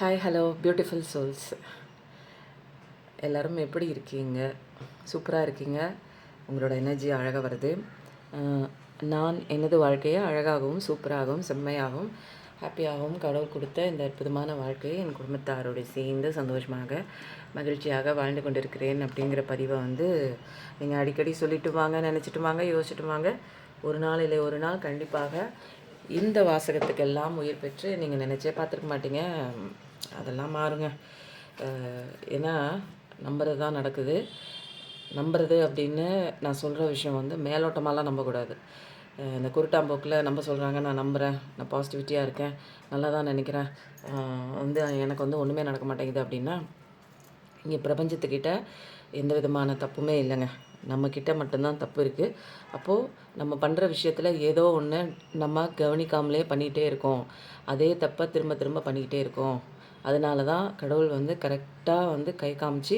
Hi hello beautiful souls எல்லோரும் எப்படி இருக்கீங்க? சூப்பராக இருக்கீங்க. உங்களோட எனர்ஜி அழகாக வருது. நான் எனது வாழ்க்கையை அழகாகவும் சூப்பராகவும் செம்மையாகவும் ஹாப்பியாகவும் கடவுள் கொடுத்த இந்த அற்புதமான வாழ்க்கையை என் குடும்பத்தாரோடு சேர்ந்து சந்தோஷமாக மகிழ்ச்சியாக வாழ்ந்து கொண்டிருக்கிறேன் அப்படிங்கிற பதிவை நீங்கள் அடிக்கடி சொல்லிட்டு வாங்க, நினச்சிட்டு வாங்க, யோசிச்சுட்டு வாங்க. ஒரு நாள் இல்லை ஒரு நாள் கண்டிப்பாக இந்த வாசகத்துக்கெல்லாம் உயிர் பெற்று நீங்கள் நினச்சே பார்த்துருக்க மாட்டீங்க. அதெல்லாம் மாறுங்க. ஏன்னா நம்புறது தான் நடக்குது. நம்புறது அப்படின்னு நான் சொல்கிற விஷயம் மேலோட்டமாலாம் நம்பக்கூடாது. இந்த குருட்டாம்போக்கில் நம்ப சொல்கிறாங்க, நான் நம்புகிறேன், நான் பாசிட்டிவிட்டியாக இருக்கேன், நல்லா தான் நினைக்கிறேன், எனக்கு ஒன்றுமே நடக்க மாட்டேங்குது அப்படின்னா இங்கே பிரபஞ்சத்துக்கிட்ட எந்த விதமான தப்புமே இல்லைங்க. நம்மக்கிட்ட மட்டும்தான் தப்பு இருக்குது. அப்போது நம்ம பண்ணுற விஷயத்தில் ஏதோ ஒன்று நம்ம கவனிக்காமலே பண்ணிகிட்டே இருக்கோம். அதே தப்பை திரும்ப திரும்ப பண்ணிக்கிட்டே இருக்கோம். அதனால தான் கடவுள் கரெக்டாக கை காமிச்சு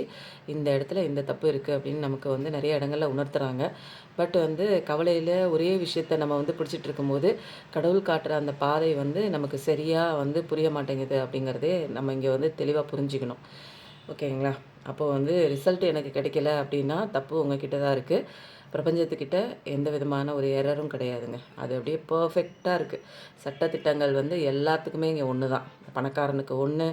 இந்த இடத்துல இந்த தப்பு இருக்குது அப்படின்னு நமக்கு நிறைய இடங்களில் உணர்த்துறாங்க. பட் கவலையில் ஒரே விஷயத்த நம்ம பிடிச்சிட்டு இருக்கும்போது கடவுள் காட்டுற அந்த பாதை நமக்கு சரியாக புரிய மாட்டேங்குது அப்படிங்கிறதே நம்ம இங்கே தெளிவாக புரிஞ்சுக்கணும். ஓகேங்களா? அப்போது ரிசல்ட் எனக்கு கிடைக்கல அப்படின்னா தப்பு உங்ககிட்ட தான் இருக்குது. பிரபஞ்சத்துக்கிட்ட எந்த விதமான ஒரு எரரும் கிடையாதுங்க. அது அப்படியே பர்ஃபெக்டாக இருக்குது. சட்டத்திட்டங்கள் எல்லாத்துக்குமே இங்கே ஒன்று தான். பணக்காரனுக்கு ஒன்று,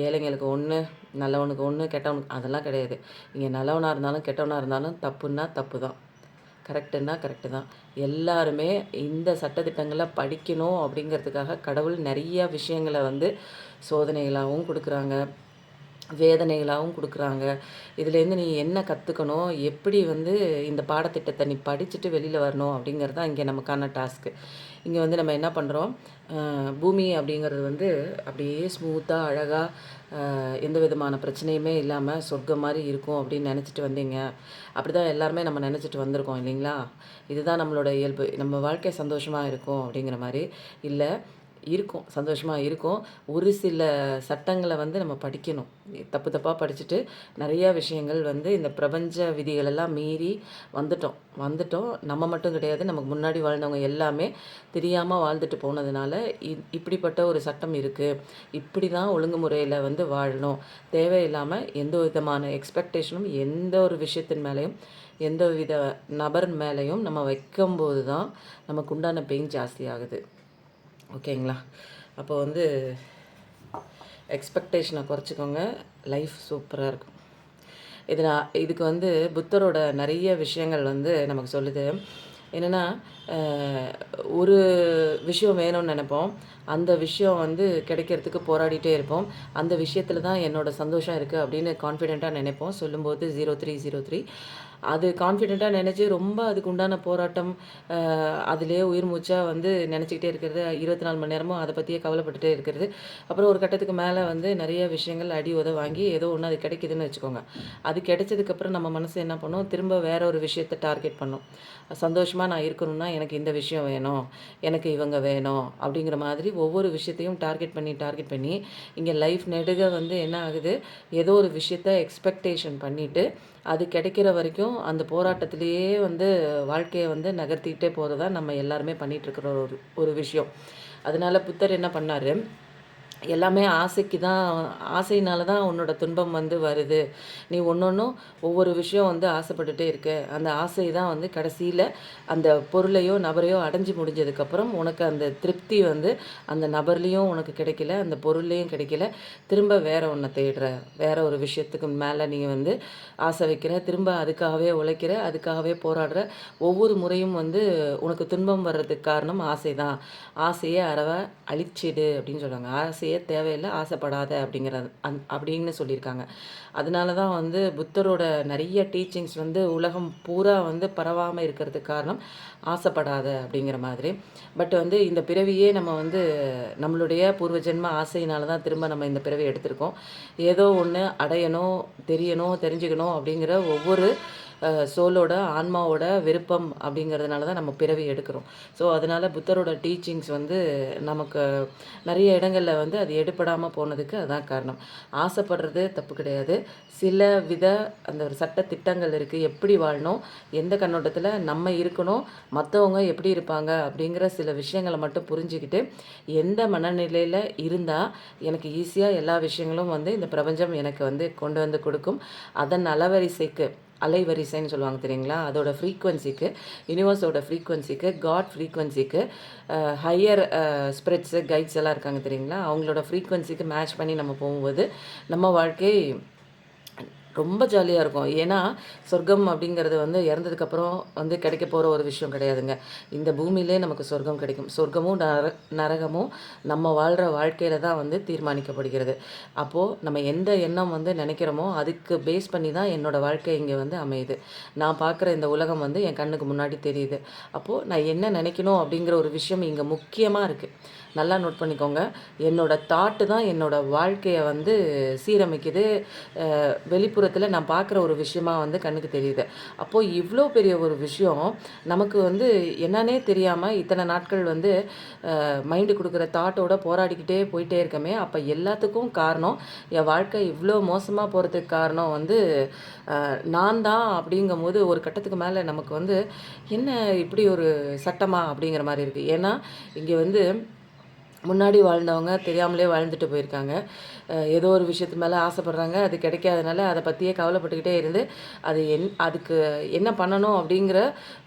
ஏழைங்களுக்கு ஒன்று, நல்லவனுக்கு ஒன்று, கெட்டவனுக்கு அதெல்லாம் கிடையாது. இங்கே நல்லவனாக இருந்தாலும் கெட்டவனாக இருந்தாலும் தப்புன்னா தப்பு தான், கரெக்டுன்னா கரெக்டு தான். எல்லாருமே இந்த சட்டத்திட்டங்களை படிக்கணும் அப்படிங்கிறதுக்காக கடவுள் நிறைய விஷயங்களை சோதனைகளாகவும் கொடுக்குறாங்க, வேதனைகளாகவும் கொடுக்குறாங்க. இதுலேருந்து நீ என்ன கற்றுக்கணும், எப்படி இந்த பாடத்திட்டத்தை நீ படிச்சுட்டு வெளியில் வரணும் அப்படிங்கிறது தான் இங்கே நமக்கான டாஸ்க்கு. இங்கே நம்ம என்ன பண்ணுறோம், பூமி அப்படிங்கிறது அப்படியே ஸ்மூத்தாக அழகாக எந்த விதமான பிரச்சனையுமே இல்லாமல் சொர்க்கம் மாதிரி இருக்கும் அப்படின்னு நினச்சிட்டு வந்தீங்க. அப்படி தான் எல்லாருமே நம்ம நினச்சிட்டு வந்திருக்கோம் இல்லைங்களா? இதுதான் நம்மளோட இயல்பு. நம்ம வாழ்க்கை சந்தோஷமாக இருக்கும் அப்படிங்கிற மாதிரி இல்லை. இருக்கும், சந்தோஷமாக இருக்கும். ஒரு சில சட்டங்களை நம்ம படிக்கணும். தப்பு தப்பாக படிச்சுட்டு நிறையா விஷயங்கள் இந்த பிரபஞ்ச விதிகளெல்லாம் மீறி வந்துட்டோம். நம்ம மட்டும் கிடையாது, நமக்கு முன்னாடி வாழ்ந்தவங்க எல்லாமே தெரியாமல் வாழ்ந்துட்டு போனதுனால இப்படிப்பட்ட ஒரு சட்டம் இருக்குது, இப்படி தான் ஒழுங்குமுறையில் வாழணும், தேவையில்லாமல் எந்த விதமான எக்ஸ்பெக்டேஷனும் எந்த ஒரு விஷயத்தின் மேலேயும் எந்த வித நபர் மேலேயும் நம்ம வைக்கும்போது தான் நமக்கு உண்டான பெயின் ஜாஸ்தி ஆகுது. ஓகேங்களா? அப்போ எக்ஸ்பெக்டேஷனை குறைச்சிக்கோங்க, லைஃப் சூப்பராக இருக்கும். இதுக்கு புத்தரோட நிறைய விஷயங்கள் நமக்கு சொல்லுது. என்னென்னா, ஒரு விஷயம் வேணும்னு நினைப்போம், அந்த விஷயம் கிடைக்கிறதுக்கு போராடிட்டே இருப்போம். அந்த விஷயத்தில் தான் என்னோடய சந்தோஷம் இருக்குது அப்படின்னு கான்ஃபிடெண்ட்டாக நினைப்போம். சொல்லும்போது 0303 அது கான்ஃபிடெண்ட்டாக நினச்சி ரொம்ப அதுக்கு உண்டான போராட்டம், அதிலே உயிர் மூச்சாக நினச்சிக்கிட்டே இருக்கிறது, 24 மணி நேரமும் அதை பற்றியே கவலைப்பட்டுட்டே இருக்கிறது. அப்புறம் ஒரு கட்டத்துக்கு மேலே நிறைய விஷயங்கள் அடி உத வாங்கி ஏதோ ஒன்று அது கிடைக்குதுன்னு வச்சுக்கோங்க. அது கிடைச்சதுக்கப்புறம் நம்ம மனசு என்ன பண்ணும், திரும்ப வேற ஒரு விஷயத்தை டார்கெட் பண்ணும். சந்தோஷமாக நான் இருக்கணும்னா எனக்கு இந்த விஷயம் வேணும், எனக்கு இவங்க வேணும் அப்படிங்கிற மாதிரி ஒவ்வொரு விஷயத்தையும் டார்கெட் பண்ணி இங்கே லைஃப் நெடுக என்ன ஆகுது, ஏதோ ஒரு விஷயத்த எக்ஸ்பெக்டேஷன் பண்ணிவிட்டு அது கிடைக்கிற வரைக்கும் அந்த போராட்டத்திலேயே வாழ்க்கையை நகர்த்திக்கிட்டே போகிறதா நம்ம எல்லாருமே பண்ணிகிட்ருக்கிற ஒரு விஷயம். அதனால் புத்தர் என்ன பண்ணார், எல்லாமே ஆசைக்கு தான், ஆசையினால தான் உன்னோட துன்பம் வருது. நீ ஒவ்வொன்றும் ஒவ்வொரு விஷயம் ஆசைப்பட்டுட்டே இருக்க. அந்த ஆசை தான் கடைசியில் அந்த பொருளையோ நபரையோ அடைஞ்சு முடிஞ்சதுக்கப்புறம் உனக்கு அந்த திருப்தி அந்த நபர்லேயும் உனக்கு கிடைக்கல, அந்த பொருள்லேயும் கிடைக்கல. திரும்ப வேறு ஒன்றை தேடுற, வேறு ஒரு விஷயத்துக்கு மேலே நீ ஆசை வைக்கிற, திரும்ப அதுக்காகவே உழைக்கிற, அதுக்காகவே போராடுற. ஒவ்வொரு முறையும் உனக்கு துன்பம் வர்றதுக்கு காரணம் ஆசை தான். ஆசையே அழிச்சிடு அப்படின்னு சொல்கிறாங்க. ஆசையே தேவையில்லை, ஆசைப்படாத அப்படின்னு சொல்லியிருக்காங்க. அதனால தான் புத்தரோட நிறைய டீச்சிங்ஸ் உலகம் பூரா பரவாமல் இருக்கிறதுக்கு காரணம் ஆசைப்படாத அப்படிங்கிற மாதிரி. பட் இந்த பிறவியே நம்ம நம்மளுடைய பூர்வ ஜென்ம ஆசையினால தான் திரும்ப நம்ம இந்த பிறவி எடுத்திருக்கோம். ஏதோ ஒன்று அடையணும், தெரியணும், தெரிஞ்சுக்கணும் அப்படிங்கிற ஒவ்வொரு சோலோட ஆன்மாவோட விருப்பம் அப்படிங்கிறதுனால தான் நம்ம பிறவி எடுக்கிறோம். ஸோ அதனால் புத்தரோட டீச்சிங்ஸ் வந்து நமக்கு நிறைய இடங்களில் வந்து அது எடுபடாமல் போனதுக்கு அதுதான் காரணம். ஆசைப்படுறது தப்பு கிடையாது. சில வித அந்த ஒரு சட்ட திட்டங்கள் இருக்குது, எப்படி வாழணும், எந்த கண்ணோட்டத்தில் நம்ம இருக்கணும், மற்றவங்க எப்படி இருப்பாங்க அப்படிங்கிற சில விஷயங்களை மட்டும் புரிஞ்சுக்கிட்டு எந்த மனநிலையில் இருந்தால் எனக்கு ஈஸியாக எல்லா விஷயங்களும் வந்து இந்த பிரபஞ்சம் எனக்கு வந்து கொண்டு வந்து கொடுக்கும், அதன் அலைவரிசைன்னு சொல்லுவாங்க தெரியுங்களா, அதோட ஃப்ரீக்குவன்சிக்கு, யூனிவர்ஸோட ஃப்ரீக்குவன்சிக்கு, காட் ஃப்ரீக்குவன்சிக்கு, ஹையர் ஸ்பிரிட்ஸு கைட்ஸ் எல்லாம் இருக்காங்க தெரியுங்களா, அவங்களோட ஃப்ரீக்குவன்சிக்கு மேட்ச் பண்ணி நம்ம போகும்போது நம்ம வாழ்க்கை ரொம்ப ஜாலியாக இருக்கும். ஏன்னா சொர்க்கம் அப்படிங்கிறது வந்து இறந்ததுக்கப்புறம் வந்து கிடைக்க போகிற ஒரு விஷயம் கிடையாதுங்க. இந்த பூமியிலே நமக்கு சொர்க்கம் கிடைக்கும். சொர்க்கமும் நரகமும் நம்ம வாழ்கிற வாழ்க்கையில் தான் வந்து தீர்மானிக்கப்படுகிறது. அப்போது நம்ம எந்த எண்ணம் வந்து நினைக்கிறோமோ அதுக்கு பேஸ் பண்ணி தான் என்னோடய வாழ்க்கை இங்கே வந்து அமையுது. நான் பார்க்குற இந்த உலகம் வந்து என் கண்ணுக்கு முன்னாடி தெரியுது. அப்போது நான் என்ன நினைக்கணும் அப்படிங்கிற ஒரு விஷயம் இங்கே முக்கியமாக இருக்குது. நல்லா நோட் பண்ணிக்கோங்க. என்னோடய தாட்டு தான் என்னோடய வாழ்க்கையை வந்து சீரமைக்குது. வெளிப்புறத்தில் நான் பார்க்குற ஒரு விஷயமா வந்து கண்ணுக்கு தெரியுது. அப்போது இவ்வளோ பெரிய ஒரு விஷயம் நமக்கு வந்து என்னன்னே தெரியாமல் இத்தனை நாட்கள் வந்து மைண்டு கொடுக்குற தாட்டோட போராடிக்கிட்டே போயிட்டே இருக்கமே. அப்போ எல்லாத்துக்கும் காரணம், என் வாழ்க்கை இவ்வளோ மோசமாக போகிறதுக்கு காரணம் வந்து நான் தான் அப்படிங்கும்போது ஒரு கட்டத்துக்கு மேலே நமக்கு வந்து என்ன இப்படி ஒரு சட்டமா அப்படிங்கிற மாதிரி இருக்குது. ஏன்னா இங்கே வந்து முன்னாடி வாழ்ந்தவங்க தெரியாமலே வாழ்ந்துட்டு போயிருக்காங்க. ஏதோ ஒரு விஷயத்து மேலே ஆசைப்படுறாங்க, அது கிடைக்காதனால அதை பற்றியே கவலைப்பட்டுக்கிட்டே இருந்து அதுக்கு என்ன பண்ணணும் அப்படிங்கிற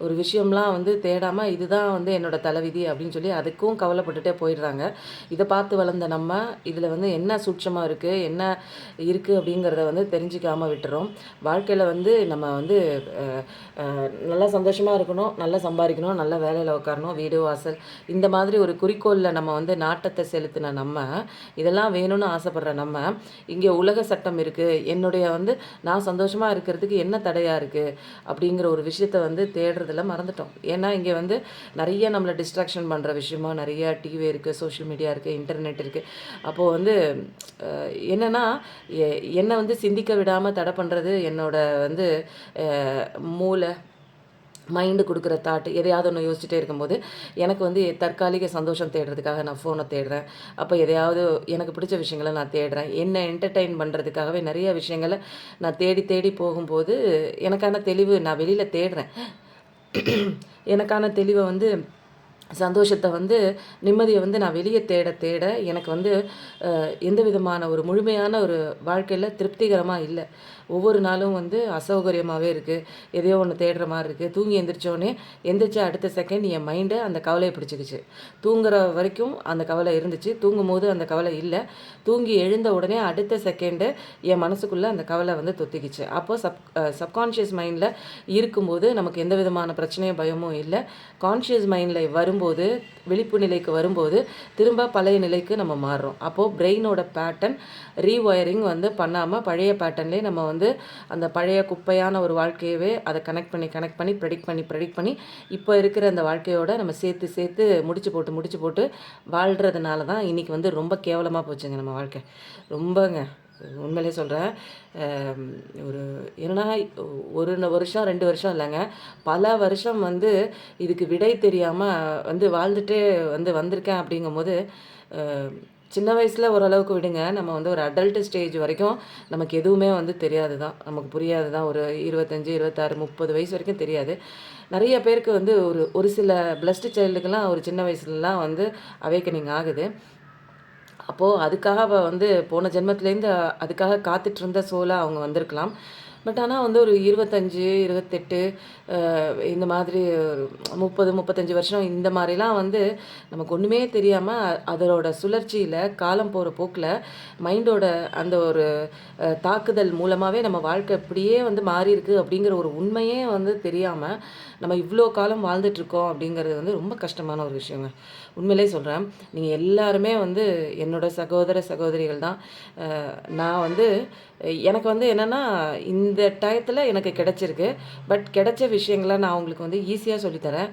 ஒரு விஷயம்லாம் வந்து தேடாமல் இதுதான் வந்து என்னோடய தலைவிதி அப்படின்னு சொல்லி அதுக்கும் கவலைப்பட்டுட்டே போயிடுறாங்க. இதை பார்த்து வளர்ந்த நம்ம இதில் வந்து என்ன சூட்சமாக இருக்குது, என்ன இருக்குது அப்படிங்கிறத வந்து தெரிஞ்சிக்காமல் விட்டுறோம். வாழ்க்கையில் வந்து நம்ம வந்து நல்லா சந்தோஷமாக இருக்கணும், நல்லா சம்பாதிக்கணும், நல்ல வேலையில் உட்காரணும், வீடு வாசல் இந்த மாதிரி ஒரு குறிக்கோளில் நம்ம வந்து நாட்டத்தை செலுத்தின நம்ம இதெல்லாம் வேணும்னு ஆசைப்படுற நம்ம இங்கே உலக சட்டம் இருக்குது, என்னுடைய வந்து நான் சந்தோஷமாக இருக்கிறதுக்கு என்ன தடையாக இருக்குது அப்படிங்கிற ஒரு விஷயத்த வந்து தேடுறதில் மறந்துட்டோம். ஏன்னா இங்கே வந்து நிறைய நம்மளை டிஸ்ட்ராக்ஷன் பண்ணுற விஷயமா நிறைய டிவி இருக்குது, சோஷியல் மீடியா இருக்குது, இன்டர்நெட் இருக்குது. அப்போது வந்து என்னென்னா என்னை வந்து சிந்திக்க விடாமல் தடை பண்ணுறது என்னோட வந்து மூளை மைண்டு கொடுக்குற தாட்டு. எதையாவது ஒன்று யோசிச்சுட்டே இருக்கும்போது எனக்கு வந்து தற்காலிக சந்தோஷம் தேடுறதுக்காக நான் ஃபோனை தேடுறேன். அப்போ எதையாவது எனக்கு பிடிச்ச விஷயங்களை நான் தேடுறேன். என்னை என்டர்டெயின் பண்ணுறதுக்காகவே நிறைய விஷயங்களை நான் தேடி தேடி போகும்போது எனக்கான தெளிவு நான் வெளியில் தேடுறேன். எனக்கான தெளிவை வந்து சந்தோஷத்தை வந்து நிம்மதியை வந்து நான் வெளியே தேட தேட எனக்கு வந்து எந்த விதமான ஒரு முழுமையான ஒரு வாழ்க்கையில் திருப்திகரமாக இல்லை. ஒவ்வொரு நாளும் வந்து அசௌகரியமாகவே இருக்குது, எதையோ ஒன்று தேடுற மாதிரி இருக்குது. தூங்கி எந்திரிச்சோடனே எந்திரிச்சா அடுத்த செகண்ட் என் மைண்டு அந்த கவலையை பிடிச்சிக்கிச்சு. தூங்குற வரைக்கும் அந்த கவலை இருந்துச்சு, தூங்கும் போது அந்த கவலை இல்லை. தூங்கி எழுந்த உடனே அடுத்த செகண்டு என் மனசுக்குள்ளே அந்த கவலை வந்து தொத்திக்கிச்சு. அப்போது சப்கான்ஷியஸ் மைண்டில் இருக்கும்போது நமக்கு எந்த விதமான பிரச்சனையும் பயமும் இல்லை. கான்ஷியஸ் மைண்டில் வரும்போது, விழிப்பு நிலைக்கு வரும்போது திரும்ப பழைய நிலைக்கு நம்ம மாறுறோம். அப்போது பிரெயினோட பேட்டர்ன் ரீவயரிங் வந்து பண்ணாமல் பழைய பேட்டர்ன்லேயே நம்ம வந்து அந்த பழைய குப்பையான ஒரு வாழ்க்கையவே அதை கனெக்ட் பண்ணி ப்ரெடிக்ட் பண்ணி இப்போ இருக்கிற அந்த வாழ்க்கையோட நம்ம சேர்த்து முடிச்சு போட்டு வாழ்கிறதுனால தான் இன்றைக்கி வந்து ரொம்ப கேவலமாக போச்சுங்க நம்ம வாழ்க்கை. ரொம்பங்க உண்மையிலே சொல்கிறேன். ஒரு என்னன்னா 1 வருஷம் 2 வருஷம் இல்லைங்க, பல வருஷம் வந்து இதுக்கு விடை தெரியாமல் வந்து வாழ்ந்துட்டே வந்திருக்கேன். அப்படிங்கும்போது சின்ன வயசில் ஓரளவுக்கு விடுங்க, நம்ம வந்து ஒரு அடல்ட் ஸ்டேஜ் வரைக்கும் நமக்கு எதுவுமே வந்து தெரியாது தான், நமக்கு புரியாது தான். ஒரு 25, 26, 30 வயசு வரைக்கும் தெரியாது. நிறைய பேருக்கு வந்து ஒரு சில பிளஸ்டு சைல்டுக்கெல்லாம் ஒரு சின்ன வயசுலலாம் வந்து அவேக்கனிங் ஆகுது. அப்போது அதுக்காக வந்து போன ஜென்மத்துலேருந்து அதுக்காக காத்துட்ருந்த சோலாக அவங்க வந்திருக்கலாம். பட் ஆனால் வந்து ஒரு 25, 28 இந்த மாதிரி 30, 35 வருஷம் இந்த மாதிரிலாம் வந்து நமக்கு ஒன்றுமே தெரியாமல் அதோட சுழற்சியில் காலம் போகிற போக்கில் மைண்டோட அந்த ஒரு தாக்குதல் மூலமாகவே நம்ம வாழ்க்கை இப்படியே வந்து மாறி இருக்குது அப்படிங்கிற ஒரு உண்மையே வந்து தெரியாமல் நம்ம இவ்வளோ காலம் வாழ்ந்துட்டுருக்கோம் அப்படிங்கிறது வந்து ரொம்ப கஷ்டமான ஒரு விஷயங்க. உண்மையிலே சொல்கிறேன், நீங்கள் எல்லாருமே வந்து என்னோடய சகோதர சகோதரிகள் தான். நான் வந்து எனக்கு வந்து என்னென்னா இந்த டயத்தில் எனக்கு கிடச்சிருக்கு. பட் கிடைச்ச விஷயங்கள நான் உங்களுக்கு வந்து ஈஸியாக சொல்லித்தரேன்.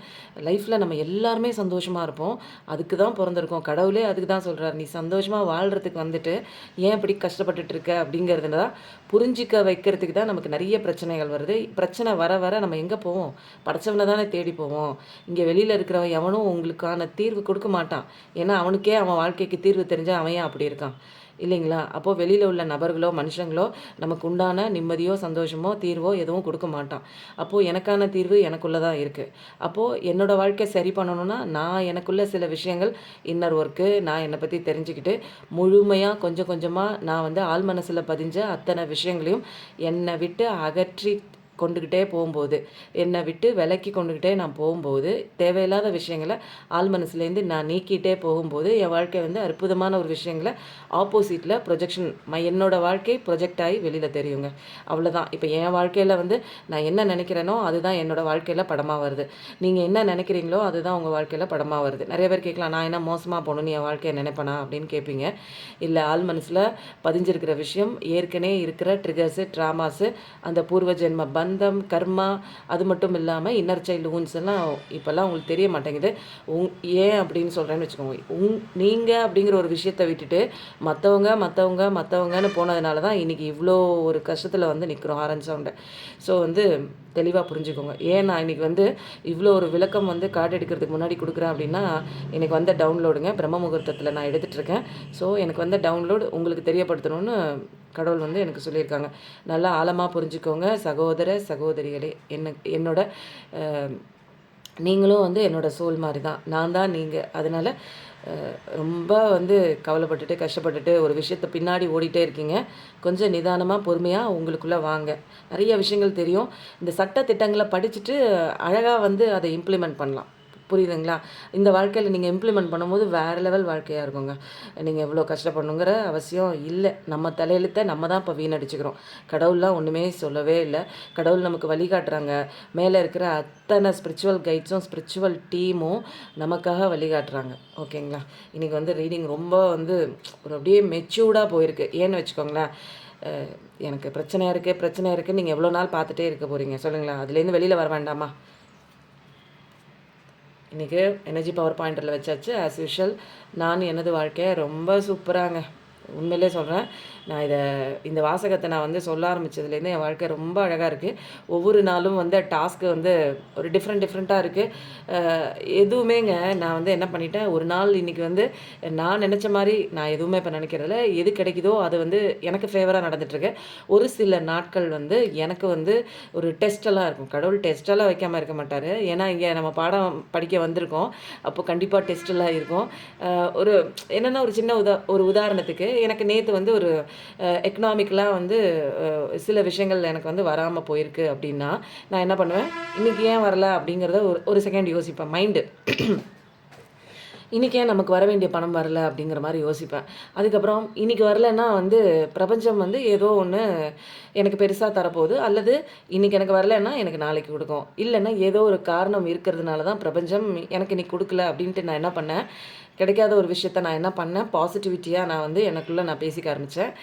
லைஃப்பில் நம்ம எல்லாருமே சந்தோஷமாக இருப்போம். அதுக்கு தான் பிறந்திருக்கோம். கடவுளே அதுக்கு தான் சொல்கிறார், நீ சந்தோஷமாக வாழ்கிறதுக்கு வந்துட்டு ஏன் இப்படி கஷ்டப்பட்டுட்டு இருக்க அப்படிங்கிறது தான் புரிஞ்சிக்க வைக்கிறதுக்கு தான் நமக்கு நிறைய பிரச்சனைகள் வருது. பிரச்சனை வர வர நம்ம எங்கே போவோம்? படைச்சவனை தானே தேடி போவோம். இங்கே வெளியில் இருக்கிறவன் எவனும் உங்களுக்கான தீர்வு கொடுக்க மாட்டான். ஏன்னா அவனுக்கே அவன் வாழ்க்கைக்கு தீர்வு தெரிஞ்சால் அவன் ஏன் அப்படி இருக்கான் இல்லைங்களா? அப்போது வெளியில் உள்ள நபர்களோ மனுஷங்களோ நமக்கு உண்டான நிம்மதியோ சந்தோஷமோ தீர்வோ எதுவும் கொடுக்க மாட்டான். அப்போது எனக்கான தீர்வு எனக்குள்ளே தான் இருக்குது. அப்போது என்னோடய வாழ்க்கை சரி பண்ணணும்னா நான் எனக்குள்ள சில விஷயங்கள் இன்னர் ஒர்க்கு நான் என்னை பற்றி தெரிஞ்சுக்கிட்டு முழுமையாக கொஞ்சம் கொஞ்சமாக நான் வந்து ஆள் மனசில் பதிஞ்ச அத்தனை விஷயங்களையும் என்னை விட்டு அகற்றி கொண்டுக்கிட்டே போகும்போது, என்னை விட்டு விலக்கி கொண்டுக்கிட்டே நான் போகும்போது, தேவையில்லாத விஷயங்களை ஆள் மனசுலேருந்து நான் நீக்கிட்டே போகும்போது, என் வாழ்க்கை வந்து அற்புதமான ஒரு விஷயங்களை ஆப்போசிட்டில் ப்ரொஜெக்ஷன் என்னோடய வாழ்க்கை ப்ரொஜெக்ட் ஆகி வெளியில் தெரியுங்க. அவ்வளோதான். இப்போ என் வாழ்க்கையில் வந்து நான் என்ன நினைக்கிறேனோ அதுதான் என்னோடய வாழ்க்கையில் படமாக வருது. நீங்கள் என்ன நினைக்கிறீங்களோ அதுதான் உங்கள் வாழ்க்கையில் படமாக வருது. நிறைய பேர் கேட்கலாம், நான் என்ன மோசமாக போகணுன்னு என் வாழ்க்கையை நினைப்பேனா அப்படின்னு கேட்பீங்க. இல்லை, ஆள் மனசில் பதிஞ்சிருக்கிற விஷயம் ஏற்கனவே இருக்கிற ட்ரிகர்ஸு, ட்ராமாஸு, அந்த பூர்வ ஜென்ம பந்தம், கர்மா, அது மட்டும் இல்லாமல் இன்னர் சைல்டு ஊன்ஸ் எல்லாம் இப்போல்லாம் உங்களுக்கு தெரிய மாட்டேங்குது. ஏன் அப்படின்னு சொல்கிறேன்னு வச்சுக்கோங்க. நீங்கள் அப்படிங்கிற ஒரு விஷயத்தை விட்டுட்டு மற்றவங்கன்னு போனதுனால தான் இன்றைக்கி இவ்வளோ ஒரு கஷ்டத்தில் வந்து நிற்கிறோம் ஆரஞ்சு சவுண்டை. ஸோ வந்து தெளிவாக புரிஞ்சுக்கோங்க. ஏன் நான் இன்றைக்கி வந்து இவ்வளோ ஒரு விளக்கம் வந்து கார்டு எடுக்கிறதுக்கு முன்னாடி கொடுக்குறேன் அப்படின்னா, எனக்கு வந்த டவுன்லோடுங்க பிரம்ம முகூர்த்தத்தில் நான் எடுத்துகிட்ருக்கேன். ஸோ எனக்கு வந்த டவுன்லோடு உங்களுக்கு தெரியப்படுத்தணும்னு கடவுள் வந்து எனக்கு சொல்லியிருக்காங்க. நல்லா ஆழமாக புரிஞ்சுக்கோங்க சகோதர சகோதரிகளே. என்னோட நீங்களும் வந்து என்னோடய சோல் மாதிரி தான். நான் தான் நீங்கள். அதனால் ரொம்ப வந்து கவலைப்பட்டுட்டு கஷ்டப்பட்டுட்டு ஒரு விஷயத்தை பின்னாடி ஓடிட்டே இருக்கீங்க. கொஞ்சம் நிதானமாக பொறுமையாக உங்களுக்குள்ளே வாங்க. நிறைய விஷயங்கள் தெரியும். இந்த சட்ட திட்டங்களை படிச்சுட்டு அழகாக வந்து அதை இம்ப்ளிமெண்ட் பண்ணலாம். புரியுதுங்களா? இந்த வாழ்க்கையில் நீங்கள் இம்ப்ளிமெண்ட் பண்ணும்போது வேறு லெவல் வாழ்க்கையாக இருக்குங்க. நீங்கள் எவ்வளோ கஷ்டப்படணுங்கிற அவசியம் இல்லை. நம்ம தலையெழுத்தை நம்ம தான் இப்போ வீணடிச்சுக்கிறோம். கடவுள்லாம் ஒன்றுமே சொல்லவே இல்லை. கடவுள் நமக்கு வழிகாட்டுறாங்க. மேலே இருக்கிற அத்தனை ஸ்பிரிச்சுவல் கைட்ஸும் ஸ்பிரிச்சுவல் டீமும் நமக்காக வழிகாட்டுறாங்க. ஓகேங்களா? இன்றைக்கி வந்து ரீடிங் ரொம்ப வந்து ஒரு அப்படியே மெச்சூர்டாக போயிருக்கு. ஏன்னு வச்சுக்கோங்களேன், எனக்கு பிரச்சனையாக இருக்குது நீங்கள் எவ்வளோ நாள் பார்த்துட்டே இருக்க போகிறீங்க சொல்லுங்களேன்? அதுலேருந்து வெளியில் வர வேண்டாமா? இன்றைக்கி எனர்ஜி பவர் பாயிண்டரில் வச்சாச்சு. ஆஸ் யூஷுவல் நான் எனது வாழ்க்கையை ரொம்ப சூப்பராங்க. உண்மையிலே சொல்கிறேன். நான் இந்த வாசகத்தை நான் வந்து சொல்ல ஆரம்பித்ததுலேருந்து என் வாழ்க்கை ரொம்ப அழகாக இருக்குது. ஒவ்வொரு நாளும் வந்து டாஸ்க்கு வந்து ஒரு டிஃப்ரெண்ட்டாக இருக்குது. எதுவுமேங்க நான் வந்து என்ன பண்ணிட்டேன், ஒரு நாள் இன்றைக்கி வந்து நான் நினச்ச மாதிரி நான் எதுவுமே இப்போ நினைக்கிறதில்ல. எது கிடைக்குதோ அது வந்து எனக்கு ஃபேவராக நடந்துகிட்ருக்கு. ஒரு சில நாட்கள் வந்து எனக்கு வந்து ஒரு டெஸ்ட்டெல்லாம் இருக்கும். கடவுள் டெஸ்ட்டெல்லாம் வைக்காமல் இருக்க மாட்டார். ஏன்னா இங்கே நம்ம பாடம் படிக்க வந்திருக்கோம். அப்போ கண்டிப்பாக டெஸ்ட்டெல்லாம் இருக்கும். ஒரு என்னென்னா ஒரு சின்ன உதாரணத்துக்கு எனக்கு நேற்று வந்து ஒரு எக்கனாமிக்கலாக வந்து சில விஷயங்கள் எனக்கு வந்து வராமல் போயிருக்கு அப்படின்னா நான் என்ன பண்ணுவேன், இன்றைக்கி ஏன் வரல அப்படிங்கிறத ஒரு செகண்ட் யோசிப்பேன். மைண்டு இன்றைக்கி ஏன் நமக்கு வர வேண்டிய பணம் வரல அப்படிங்கிற மாதிரி யோசிப்பேன். அதுக்கப்புறம் இன்றைக்கி வரலைன்னா வந்து பிரபஞ்சம் வந்து ஏதோ ஒன்று எனக்கு பெருசாக தரப்போகுது, அல்லது இன்றைக்கி எனக்கு வரலைன்னா எனக்கு நாளைக்கு கொடுக்கும். இல்லைன்னா ஏதோ ஒரு காரணம் இருக்கிறதுனால தான் பிரபஞ்சம் எனக்கு இன்றைக்கி கொடுக்கல அப்படின்ட்டு நான் என்ன பண்ணேன், கிடைக்காத ஒரு விஷயத்த நான் என்ன பண்ணேன், பாசிட்டிவிட்டியாக நான் வந்து எனக்குள்ளே நான் பேசிக்க ஆரம்பித்தேன்.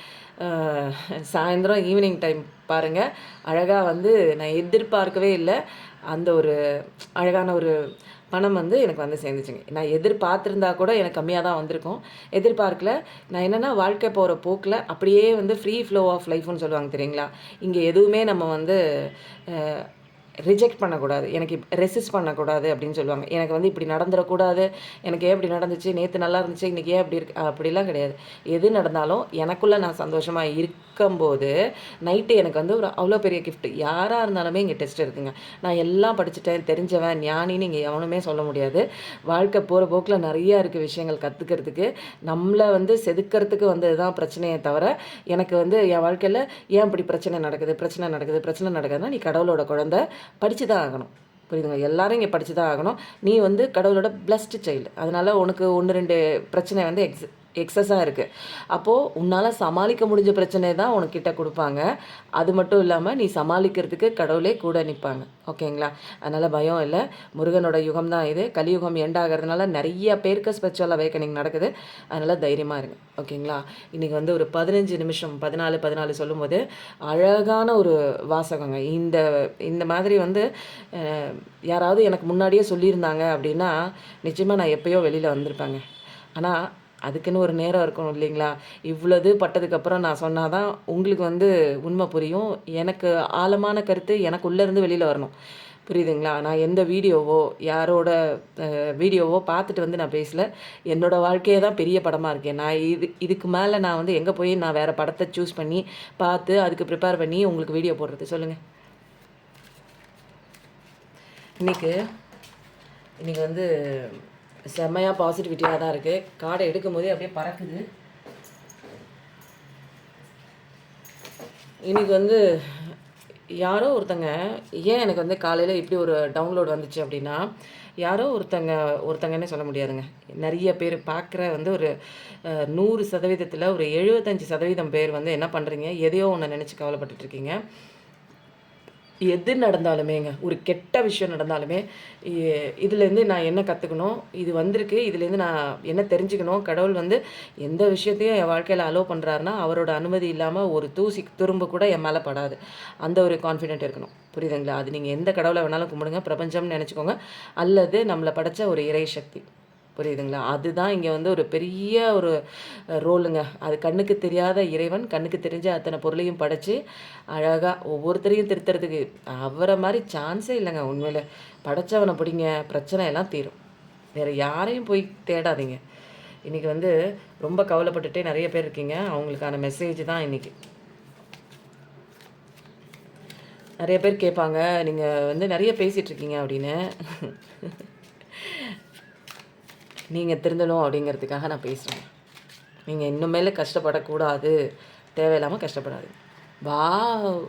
சாயந்தரம் ஈவினிங் டைம் பாருங்கள், அழகாக வந்து நான் எதிர்பார்க்கவே இல்லை, அந்த ஒரு அழகான ஒரு பணம் வந்து எனக்கு வந்து சேர்ந்துச்சுங்க. நான் எதிர்பார்த்துருந்தா கூட எனக்கு கம்மியாக தான் வந்திருக்கும். எதிர்பார்க்கல. நான் என்னென்னா வாழ்க்கை போகிற போக்கில் அப்படியே வந்து ஃப்ரீ ஃப்ளோ ஆஃப் லைஃப்னு சொல்லுவாங்க தெரியுங்களா? இங்கே எதுவுமே நம்ம வந்து ரிஜெக்ட் பண்ணக்கூடாது, எனக்கு ரெசிஸ்ட் பண்ணக்கூடாது அப்படின்னு சொல்லுவாங்க. எனக்கு வந்து இப்படி நடந்துடக்கூடாது, எனக்கு ஏன் இப்படி நடந்துச்சு, நேற்று நல்லா இருந்துச்சு, இன்றைக்கி ஏன் இப்படி இருக்கு, அப்படிலாம் கிடையாது. எது நடந்தாலும் எனக்குள்ளே நான் சந்தோஷமாக இருக்கும்போது நைட்டு எனக்கு வந்து ஒரு அவ்வளோ பெரிய கிஃப்ட். யாராக இருந்தாலுமே இங்கே டெஸ்ட் இருக்குங்க. நான் எல்லாம் படிச்சுட்டேன், தெரிஞ்சவன், ஞானின்னு இங்கே எவனுமே சொல்ல முடியாது. வாழ்க்கை போகிற போக்கில் நிறையா இருக்குது விஷயங்கள் கற்றுக்கிறதுக்கு. நம்மளை வந்து செதுக்கிறதுக்கு வந்தது தான் பிரச்சனையே தவிர, எனக்கு வந்து என் வாழ்க்கையில் ஏன் இப்படி பிரச்சனை நடக்குதுன்னா நீ கடவுளோட குழந்தை, படித்து தான் ஆகணும். புரியுதுங்க? எல்லாரும் இங்கே படித்து தான் ஆகணும். நீ வந்து கடவுளோட பிளஸ்டு சைல்டு. அதனால் உனக்கு 1-2 பிரச்சனை வந்து எக்ஸஸாக இருக்குது. அப்போது உன்னால் சமாளிக்க முடிஞ்ச பிரச்சனை தான் உனக்கிட்ட கொடுப்பாங்க. அது மட்டும் இல்லாமல் நீ சமாளிக்கிறதுக்கு கடவுளே கூட நிற்பாங்க. ஓகேங்களா? அதனால் பயம் இல்லை. முருகனோட யுகம் தான் இது. கலியுகம் எண்ட் ஆகிறதுனால நிறைய பேருக்கு ஸ்பிரிச்சுவல் அவேக்கனிங் நடக்குது. அதனால் தைரியமாக இருங்க. ஓகேங்களா? இன்றைக்கி வந்து ஒரு 15 நிமிஷம் 14 சொல்லும்போது அழகான ஒரு வாசகங்க. இந்த மாதிரி வந்து யாராவது எனக்கு முன்னாடியே சொல்லியிருந்தாங்க அப்படின்னா நிச்சயமாக நான் எப்போயோ வெளியில் வந்திருப்பேங்க. ஆனால் அதுக்குன்னு ஒரு நேரம் இருக்கணும் இல்லைங்களா? இவ்வளவு பட்டதுக்கப்புறம் நான் சொன்னால் தான் உங்களுக்கு வந்து உண்மை புரியும். எனக்கு ஆழமான கருத்து எனக்கு உள்ளேருந்து வெளியில் வரணும். புரியுதுங்களா? நான் எந்த வீடியோவோ யாரோட வீடியோவோ பார்த்துட்டு வந்து நான் பேசல. என்னோடய வாழ்க்கையே தான் பெரிய படமாக இருக்கேன். நான் இதுக்கு மேலே நான் வந்து எங்கே போய் நான் வேறு படத்தை சூஸ் பண்ணி பார்த்து அதுக்கு ப்ரிப்பேர் பண்ணி உங்களுக்கு வீடியோ போடுறது சொல்லுங்கள். இன்றைக்கி வந்து செம்மையாக பாசிட்டிவிட்டியாக தான் இருக்குது. கார்டை எடுக்கும் போதே அப்படியே பறக்குது. இன்றைக்கி வந்து யாரோ ஒருத்தங்க ஏன் எனக்கு வந்து காலையில் இப்படி ஒரு டவுன்லோட் வந்துச்சு அப்படின்னா, யாரோ ஒருத்தங்கன்னே சொல்ல முடியாதுங்க. நிறைய பேர் பார்க்குற வந்து ஒரு 100% ஒரு 75% பேர் வந்து என்ன பண்ணுறீங்க, எதையோ ஒன்று நினச்சி கவலைப்பட்டுட்ருக்கீங்க. எது நடந்தாலுமேங்க, ஒரு கெட்ட விஷயம் நடந்தாலுமே இதுலேருந்து நான் என்ன கற்றுக்கணும், இது வந்திருக்கு, இதுலேருந்து நான் என்ன தெரிஞ்சுக்கணும், கடவுள் வந்து எந்த விஷயத்தையும் என் வாழ்க்கையில் அலோவ் பண்ணுறாருன்னா அவரோட அனுமதி இல்லாமல் ஒரு தூசி துரும்பு கூட என் மேலே படாது. அந்த ஒரு கான்ஃபிடென்ட் இருக்கணும். புரியுதுங்களா? அது நீங்கள் எந்த கடவுளை வேணாலும் கும்பிடுங்க, பிரபஞ்சம்னு நினச்சிக்கோங்க, அல்லது நம்மளை படைச்ச ஒரு இறை சக்தி. புரியுதுங்களா? அதுதான் இங்கே வந்து ஒரு பெரிய ஒரு ரோலுங்க. அது கண்ணுக்கு தெரியாத இறைவன் கண்ணுக்கு தெரிஞ்ச அத்தனை பொருளையும் படைச்சு அழகாக ஒவ்வொருத்தரையும் திருத்துறதுக்கு அவரை மாதிரி சான்ஸே இல்லைங்க. உண்மையில் படைச்சவனை பிடிங்க, பிரச்சனை எல்லாம் தீரும். வேறு யாரையும் போய் தேடாதீங்க. இன்றைக்கி வந்து ரொம்ப கவலைப்பட்டுட்டே நிறைய பேர் இருக்கீங்க. அவங்களுக்கான மெசேஜ் தான் இன்றைக்கி. நிறைய பேர் கேட்பாங்க, நீங்கள் வந்து நிறைய பேசிகிட்ருக்கீங்க அப்படின்னு. நீங்கள் திருந்தணும் அப்படிங்கிறதுக்காக நான் பேசுகிறேன். நீங்கள் இன்னும் மேலே கஷ்டப்படக்கூடாது, தேவையில்லாமல் கஷ்டப்படாது. வாவ்!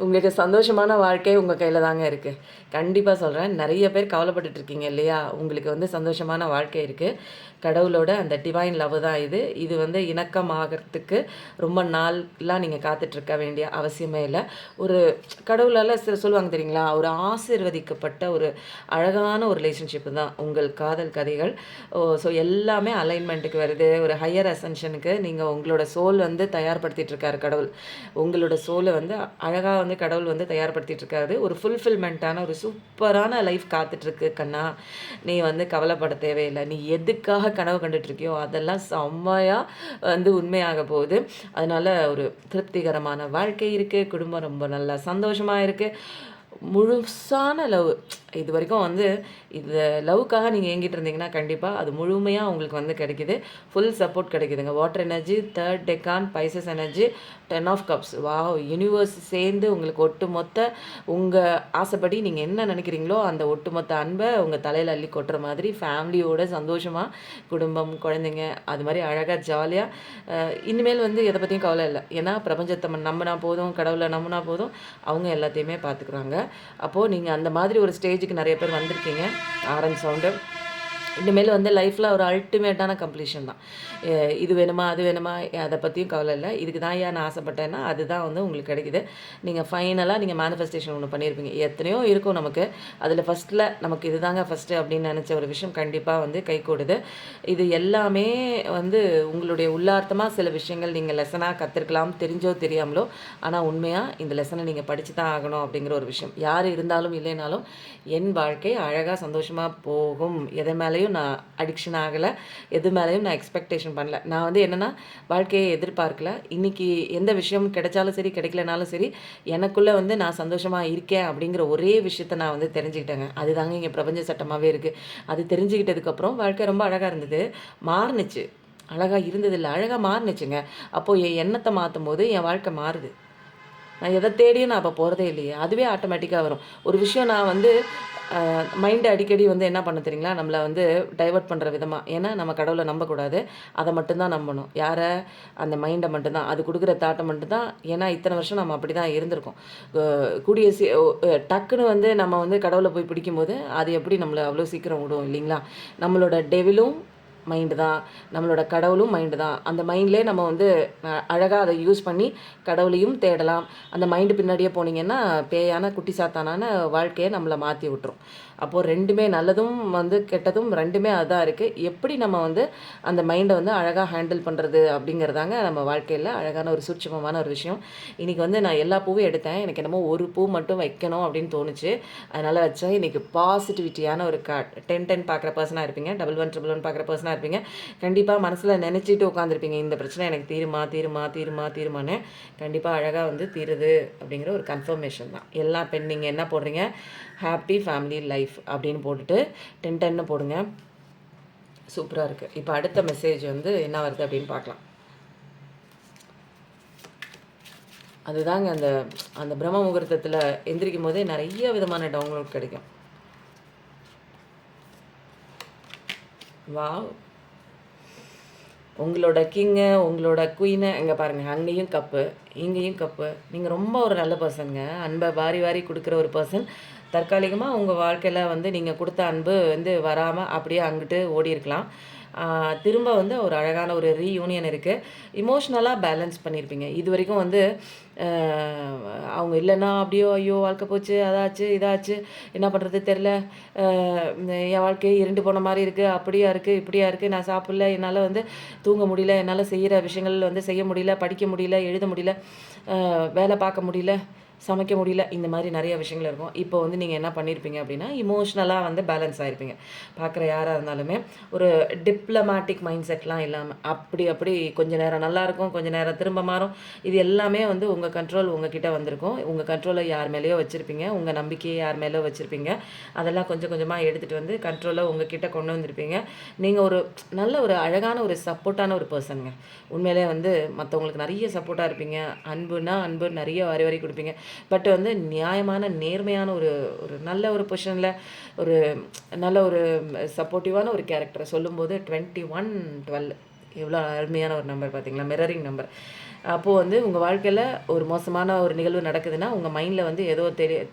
உங்களுக்கு சந்தோஷமான வாழ்க்கை உங்கள் கையில் தாங்க இருக்குது. கண்டிப்பாக சொல்கிறேன். நிறைய பேர் கவலைப்பட்டுட்ருக்கீங்க இல்லையா? உங்களுக்கு வந்து சந்தோஷமான வாழ்க்கை இருக்குது. கடவுளோட அந்த டிவைன் லவ் தான் இது. இது வந்து இணக்கமாகறதுக்கு ரொம்ப நாள்லாம் நீங்கள் காத்துட்ருக்க வேண்டிய அவசியமே இல்லை. ஒரு கடவுளால் சொல்லுவாங்க தெரியுங்களா? ஒரு ஆசீர்வதிக்கப்பட்ட ஒரு அழகான ஒரு ரிலேஷன்ஷிப்பு தான் உங்கள் காதல் கதைகள். ஸோ எல்லாமே அலைன்மெண்ட்டுக்கு வருது. ஒரு ஹையர் அசென்ஷனுக்கு நீங்கள் உங்களோட சோல் வந்து தயார்படுத்திகிட்ருக்காரு கடவுள். உங்களோட சோலை வந்து அழகாக வந்து கடவுள் வந்து தயார்படுத்திகிட்ருக்காரு. ஒரு ஃபுல்ஃபில்மெண்ட்டான ஒரு சூப்பரான லைஃப் காத்துட்ருக்கு கண்ணா. நீ வந்து கவலைப்பட தேவையில்லை. நீ எதுக்காக கனவு கண்டுட்ருக்கியோ அதெல்லாம் செம்மையாக வந்து உண்மையாக போகுது. அதனால் ஒரு திருப்திகரமான வாழ்க்கை இருக்குது. குடும்பம் ரொம்ப நல்லா சந்தோஷமாக இருக்குது. முழுசான லவ் இது வரைக்கும் வந்து இந்த லவ்வுக்காக நீங்கள் ஏங்கிட்டு இருந்தீங்கன்னா கண்டிப்பாக அது முழுமையாக உங்களுக்கு வந்து கிடைக்கிது. ஃபுல் சப்போர்ட் கிடைக்குதுங்க. Water energy, 3rd decan, Pisces energy, 10 of cups. Wow! Universe சேர்ந்து உங்களுக்கு ஒட்டுமொத்த உங்கள் ஆசைப்படி நீங்கள் என்ன நினைக்கிறீங்களோ அந்த ஒட்டுமொத்த அன்பை உங்கள் தலையில் அள்ளி கொட்டுற மாதிரி ஃபேமிலியோட சந்தோஷமாக குடும்பம், குழந்தைங்க அது மாதிரி அழகாக ஜாலியாக இனிமேல் வந்து எதை பற்றியும் கவலை இல்லை. ஏன்னா பிரபஞ்சத்தை நம்பினா போதும், கடவுளை நம்பினா போதும், அவங்க எல்லாத்தையுமே பார்த்துக்குறாங்க. அப்போது நீங்கள் அந்த மாதிரி ஒரு ஸ்டேஜுக்கு நிறைய பேர் வந்திருக்கீங்க. ஆரன் சவுண்டு இனிமேல் வந்து லைஃப்பில் ஒரு அல்டிமேட்டான கம்ப்ளீஷன் தான். இது வேணுமா அது வேணுமா அதை பற்றியும் கவலை இல்லை. இதுக்கு தான் நான் ஆசைப்பட்டேன்னா அதுதான் வந்து உங்களுக்கு கிடைக்குது. நீங்கள் ஃபைனலாக நீங்கள் மேனிஃபெஸ்டேஷன் ஒன்று பண்ணியிருப்பீங்க. எத்தனையோ இருக்கும் நமக்கு. அதில் ஃபஸ்ட்டில் நமக்கு இது தாங்க ஃபஸ்ட்டு அப்படின்னு நினச்ச ஒரு விஷயம் கண்டிப்பாக வந்து கைகூடுது. இது எல்லாமே வந்து உங்களுடைய உள்ளார்த்தமாக சில விஷயங்கள் நீங்கள் லெசனாக கற்றுருக்கலாம், தெரிஞ்சோ தெரியாமலோ. ஆனால் உண்மையாக இந்த லெசனை நீங்கள் படித்து தான் ஆகணும் அப்படிங்கிற ஒரு விஷயம். யார் இருந்தாலும் இல்லைனாலும் என் வாழ்க்கை அழகாக சந்தோஷமாக போகும். எதை மேலேயும் நான் அடிக்ஷன் ஆகலை, எது மேலேயும் நான் எக்ஸ்பெக்டேஷன் பண்ணல. நான் வந்து என்னென்னா வாழ்க்கையை எதிர்பார்க்கல. இன்றைக்கி எந்த விஷயம் கிடைச்சாலும் சரி கிடைக்கலனாலும் சரி எனக்குள்ளே வந்து நான் சந்தோஷமாக இருக்கேன் அப்படிங்கிற ஒரே விஷயத்த நான் வந்து தெரிஞ்சுக்கிட்டேங்க. அதுதாங்க இங்கே பிரபஞ்ச சட்டமாகவே இருக்குது. அது தெரிஞ்சுக்கிட்டதுக்கப்புறம் வாழ்க்கை ரொம்ப அழகாக இருந்தது. மாறுனுச்சு. அழகாக இருந்ததில்லை, அழகாக மாறுனுச்சுங்க. அப்போது என் எண்ணத்தை மாற்றும் போது என் வாழ்க்கை மாறுது. நான் எதை தேடியும் நான் அப்போ போகிறதே இல்லையே, அதுவே ஆட்டோமேட்டிக்காக வரும். ஒரு விஷயம் நான் வந்து மைண்டு அடிக்கடி வந்து என்ன பண்ண தெரியுங்களா, நம்மளை வந்து டைவர்ட் பண்ணுற விதமாக. ஏன்னா நம்ம கடவுளை நம்பக்கூடாது, அதை மட்டும்தான் நம்பணும். யாரை? அந்த மைண்டை மட்டும்தான், அது கொடுக்குற தாட்டை மட்டும்தான். ஏன்னா இத்தனை வருஷம் நம்ம அப்படி தான் இருந்திருக்கோம். கூடிய டக்குன்னு வந்து நம்ம வந்து கடவுளை போய் பிடிக்கும்போது அது எப்படி நம்மளை அவ்வளோ சீக்கிரம் விடும் இல்லைங்களா? நம்மளோட டெவிலும் மைண்டு தான், நம்மளோட கடவுளும் மைண்டு தான். அந்த மைண்ட்லேயே நம்ம வந்து அழகாக அதை யூஸ் பண்ணி கடவுளையும் தேடலாம். அந்த மைண்டு பின்னாடியே போனீங்கன்னா பேயான குட்டி சாத்தானான வாழ்க்கையை நம்மளை மாற்றி விட்டுரும். அப்போது ரெண்டுமே, நல்லதும் வந்து கெட்டதும் ரெண்டுமே அதான் இருக்குது. எப்படி நம்ம வந்து அந்த மைண்டை வந்து அழகாக ஹேண்டில் பண்ணுறது அப்படிங்கிறதாங்க நம்ம வாழ்க்கையில் அழகான ஒரு சூட்சமமான ஒரு விஷயம். இன்றைக்கி வந்து நான் எல்லா பூவும் எடுத்தேன். எனக்கு என்னமோ ஒரு பூ மட்டும் வைக்கணும் அப்படின்னு தோணுச்சு, அதனால் வச்சேன். இன்றைக்கி பாசிட்டிவிட்டியான ஒரு கார்ட். 10 பார்க்குற பர்சனாக இருப்பீங்க, 11 பார்க்குற பர்சனாக இருப்பீங்க. கண்டிப்பாக மனசில் நினச்சிட்டு உட்காந்துருப்பீங்க, இந்த பிரச்சனை எனக்கு தீருமா தீருமா தீருமா தீருமான்னு. கண்டிப்பாக அழகாக வந்து தீருது அப்படிங்கிற ஒரு கன்ஃபர்மேஷன் தான். எல்லா பெண் நீங்கள் என்ன போடுறீங்க, ஹாப்பி ஃபேமிலி லைஃப் அப்படின்னு போட்டுட்டு 10 போடுங்க. சூப்பராக இருக்குது. இப்போ அடுத்த மெசேஜ் வந்து என்ன வருது அப்படின்னு பார்க்கலாம். அதுதாங்க அந்த அந்த பிரம்ம முகூர்த்தத்தில் எந்திரிக்கும் போதே நிறைய விதமான டவுன்லோட் கிடைக்கும். வாவ், உங்களோட கிங்கு, உங்களோட குயினை இங்கே பாருங்கள். அங்கேயும் கப்பு, இங்கேயும் கப்பு. நீங்கள் ரொம்ப ஒரு நல்ல பர்சனுங்க. அன்பை வாரி வாரி கொடுக்குற ஒரு பர்சன். தற்காலிகமாக உங்கள் வாழ்க்கையில் வந்து நீங்கள் கொடுத்த அன்பு வந்து வராமல் அப்படியே அங்கிட்டு ஓடி இருக்கலாம். திரும்ப வந்து ஒரு அழகான ஒரு ரீயூனியன் இருக்குது. இமோஷ்னலாக பேலன்ஸ் பண்ணியிருப்பீங்க. இது வரைக்கும் வந்து அவங்க இல்லைன்னா அப்படியோ ஐயோ வாழ்க்கை போச்சு, அதாச்சு இதாச்சு, என்ன பண்ணுறது தெரில, என் வாழ்க்கையே இருண்டு போன மாதிரி இருக்குது, அப்படியா இருக்குது இப்படியா இருக்குது, நான் சாப்பிடல, என்னால் வந்து தூங்க முடியல, என்னால் செய்கிற விஷயங்கள் வந்து செய்ய முடியல, படிக்க முடியல, எழுத முடியல, வேலை பார்க்க முடியல, சமைக்க முடியல, இந்த மாதிரி நிறைய விஷயங்கள் இருக்கும். இப்போ வந்து நீங்கள் என்ன பண்ணியிருப்பீங்க அப்படின்னா, இமோஷ்னலாக வந்து பேலன்ஸ் ஆகிருப்பீங்க. பார்க்குற யாராக இருந்தாலுமே ஒரு டிப்ளமேட்டிக் மைண்ட் செட்லாம் இல்லாமல் அப்படி கொஞ்சம் நேரம் நல்லாயிருக்கும், கொஞ்சம் நேரம் திரும்ப மாறும். இது எல்லாமே வந்து உங்கள் கண்ட்ரோல் உங்ககிட்ட வந்திருக்கும். உங்கள் கண்ட்ரோலை யார் மேலேயோ வச்சுருப்பீங்க, உங்கள் நம்பிக்கையை யார் மேலேயோ வச்சுருப்பீங்க. அதெல்லாம் கொஞ்சம் கொஞ்சமாக எடுத்துகிட்டு வந்து கண்ட்ரோலை உங்ககிட்ட கொண்டு வந்திருப்பீங்க. நீங்கள் ஒரு நல்ல ஒரு அழகான ஒரு சப்போர்ட்டான ஒரு பர்சனுங்க. உண்மையிலே வந்து மற்றவங்களுக்கு நிறைய சப்போர்ட்டாக இருப்பீங்க. அன்புனா அன்பு நிறைய வாரி கொடுப்பீங்க. பட் வந்து நியாயமான நேர்மையான ஒரு ஒரு நல்ல ஒரு பொசிஷனில் ஒரு நல்ல ஒரு சப்போர்ட்டிவான ஒரு கேரக்டரை சொல்லும்போது 2112 எவ்வளோ அருமையான ஒரு நம்பர் பார்த்தீங்களா, மிரரிங் நம்பர். அப்போது வந்து உங்கள் வாழ்க்கையில் ஒரு மோசமான ஒரு நிகழ்வு நடக்குதுன்னா உங்கள் மைண்டில் வந்து ஏதோ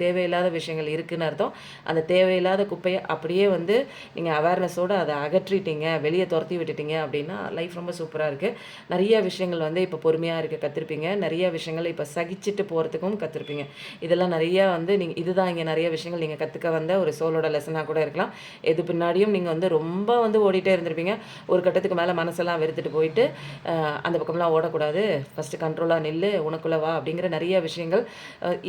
தேவையில்லாத விஷயங்கள் இருக்குதுன்னு அர்த்தம். அந்த தேவையில்லாத குப்பையை அப்படியே வந்து நீங்கள் அவேர்னஸோடு அதை அகற்றிட்டீங்க, வெளியே துரத்தி விட்டுட்டீங்க அப்படின்னா லைஃப் ரொம்ப சூப்பராக இருக்குது. நிறைய விஷயங்கள் வந்து இப்போ பொறுமையாக இருக்க கற்றுருப்பீங்க. நிறைய விஷயங்கள் இப்போ சகிச்சுட்டு போகிறதுக்கும் கற்றுருப்பீங்க. இதெல்லாம் நிறையா வந்து நீங்கள் இதுதான் இங்கே நிறைய விஷயங்கள் நீங்கள் கற்றுக்க வந்த ஒரு சோலோட லெசனாக கூட இருக்கலாம். எது பின்னாடியும் நீங்கள் வந்து ரொம்ப வந்து ஓடிட்டே இருந்திருப்பீங்க. ஒரு கட்டத்துக்கு மேலே மனசெல்லாம் வெறுத்துட்டு போயிட்டு அந்த பக்கம்லாம் ஓடக்கூடாது, ஃபஸ்ட்டு கண்ட்ரோலாக நில்லு, உனக்குள்ளே வா அப்படிங்கிற நிறைய விஷயங்கள்.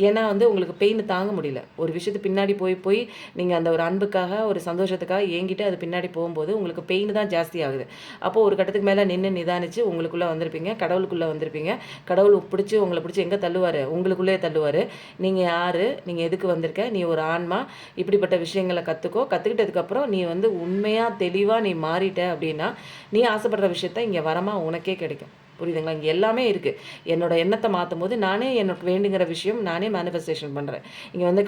ஏன்னா வந்து உங்களுக்கு பெயின் தாங்க முடியல. ஒரு விஷயத்து பின்னாடி போய் நீங்கள் அந்த ஒரு அன்புக்காக ஒரு சந்தோஷத்துக்காக ஏங்கிட்டு அது பின்னாடி போகும்போது உங்களுக்கு பெயின் தான் ஜாஸ்தி ஆகுது. அப்போது ஒரு கட்டத்துக்கு மேலே நின்று நிதானித்து உங்களுக்குள்ளே வந்திருப்பீங்க, கடவுளுக்குள்ளே வந்திருப்பீங்க. கடவுள் உங்களை பிடிச்சி எங்கே தள்ளுவார், உங்களுக்குள்ளே தள்ளுவார். நீங்கள் யார், நீங்கள் எதுக்கு வந்திருக்க, நீ ஒரு ஆன்மா, இப்படிப்பட்ட விஷயங்களை கற்றுக்கிட்டதுக்கப்புறம் நீ வந்து உண்மையாக தெளிவாக நீ மாறிட்ட அப்படின்னா நீ ஆசைப்படுற விஷயத்த இங்கே வரமாக உனக்கே கிடைக்கும். புரியுதுங்களா? இங்கே எல்லாமே இருக்குது. என்னோடய எண்ணத்தை மாற்றும் போது நானே எனக்கு வேண்டுங்கிற விஷயம் நானே மேனிஃபெஸ்டேஷன் பண்ணுறேன். இங்கே வந்து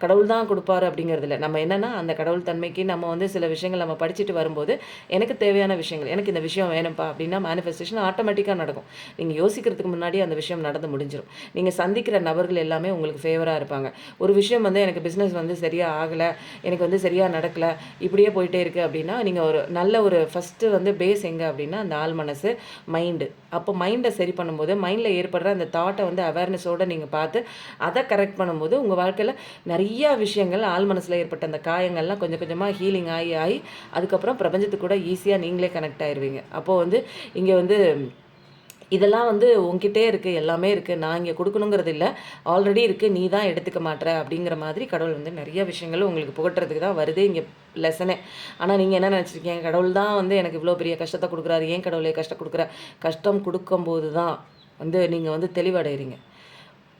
கடவுள் தான் கொடுப்பாரு அப்படிங்கிறது இல்லை. நம்ம என்னென்னா அந்த கடவுள் தன்மைக்கு நம்ம வந்து சில விஷயங்கள் நம்ம படிச்சுட்டு வரும்போது எனக்கு தேவையான விஷயங்கள், எனக்கு இந்த விஷயம் வேணும்ப்பா அப்படின்னா மேனிஃபெஸ்டேஷன் ஆட்டோமேட்டிக்காக நடக்கும். நீங்கள் யோசிக்கிறதுக்கு முன்னாடி அந்த விஷயம் நடந்து முடிஞ்சிடும். நீங்கள் சந்திக்கிற நபர்கள் எல்லாமே உங்களுக்கு ஃபேவராக இருப்பாங்க. ஒரு விஷயம் வந்து எனக்கு பிஸ்னஸ் வந்து சரியாக ஆகலை, எனக்கு வந்து சரியாக நடக்கலை, இப்படியே போயிட்டே இருக்குது அப்படின்னா நீங்கள் ஒரு நல்ல ஒரு ஃபஸ்ட்டு வந்து பேஸ் எங்கே அப்படின்னா அந்த ஆள் மனசு, மைண்டு. அப்போ மைண்டை சரி பண்ணும்போது மைண்டில் ஏற்படுற அந்த தாட்டை வந்து அவேர்னஸோடு நீங்கள் பார்த்து அதை கரெக்ட் பண்ணும்போது உங்கள் வாழ்க்கையில் நிறையா விஷயங்கள் ஆள் மனசில் ஏற்பட்ட அந்த காயங்கள்லாம் கொஞ்சம் கொஞ்சமாக ஹீலிங் ஆகி அதுக்கப்புறம் பிரபஞ்சத்துக்கு கூட ஈஸியாக நீங்களே கனெக்ட் ஆயிடுவீங்க. அப்போது வந்து இங்கே வந்து இதெல்லாம் வந்து உங்ககிட்டே இருக்குது, எல்லாமே இருக்குது, நான் இங்கே கொடுக்கணுங்கிறது இல்லை, ஆல்ரெடி இருக்குது, நீ தான் எடுத்துக்க மாட்டேற அப்படிங்கிற மாதிரி கடவுள் வந்து நிறைய விஷயங்கள் உங்களுக்கு புகட்டுறதுக்கு தான் வருது இங்கே லெசனே. ஆனால் நீங்கள் என்ன நினச்சிருக்கீங்க, கடவுள் தான் வந்து எனக்கு இவ்வளோ பெரிய கஷ்டத்தை கொடுக்குறாரு, ஏன் கடவுளே கஷ்டம் கொடுக்குற, கஷ்டம் கொடுக்கும்போது தான் வந்து நீங்கள் வந்து தெளிவடைகிறீங்க.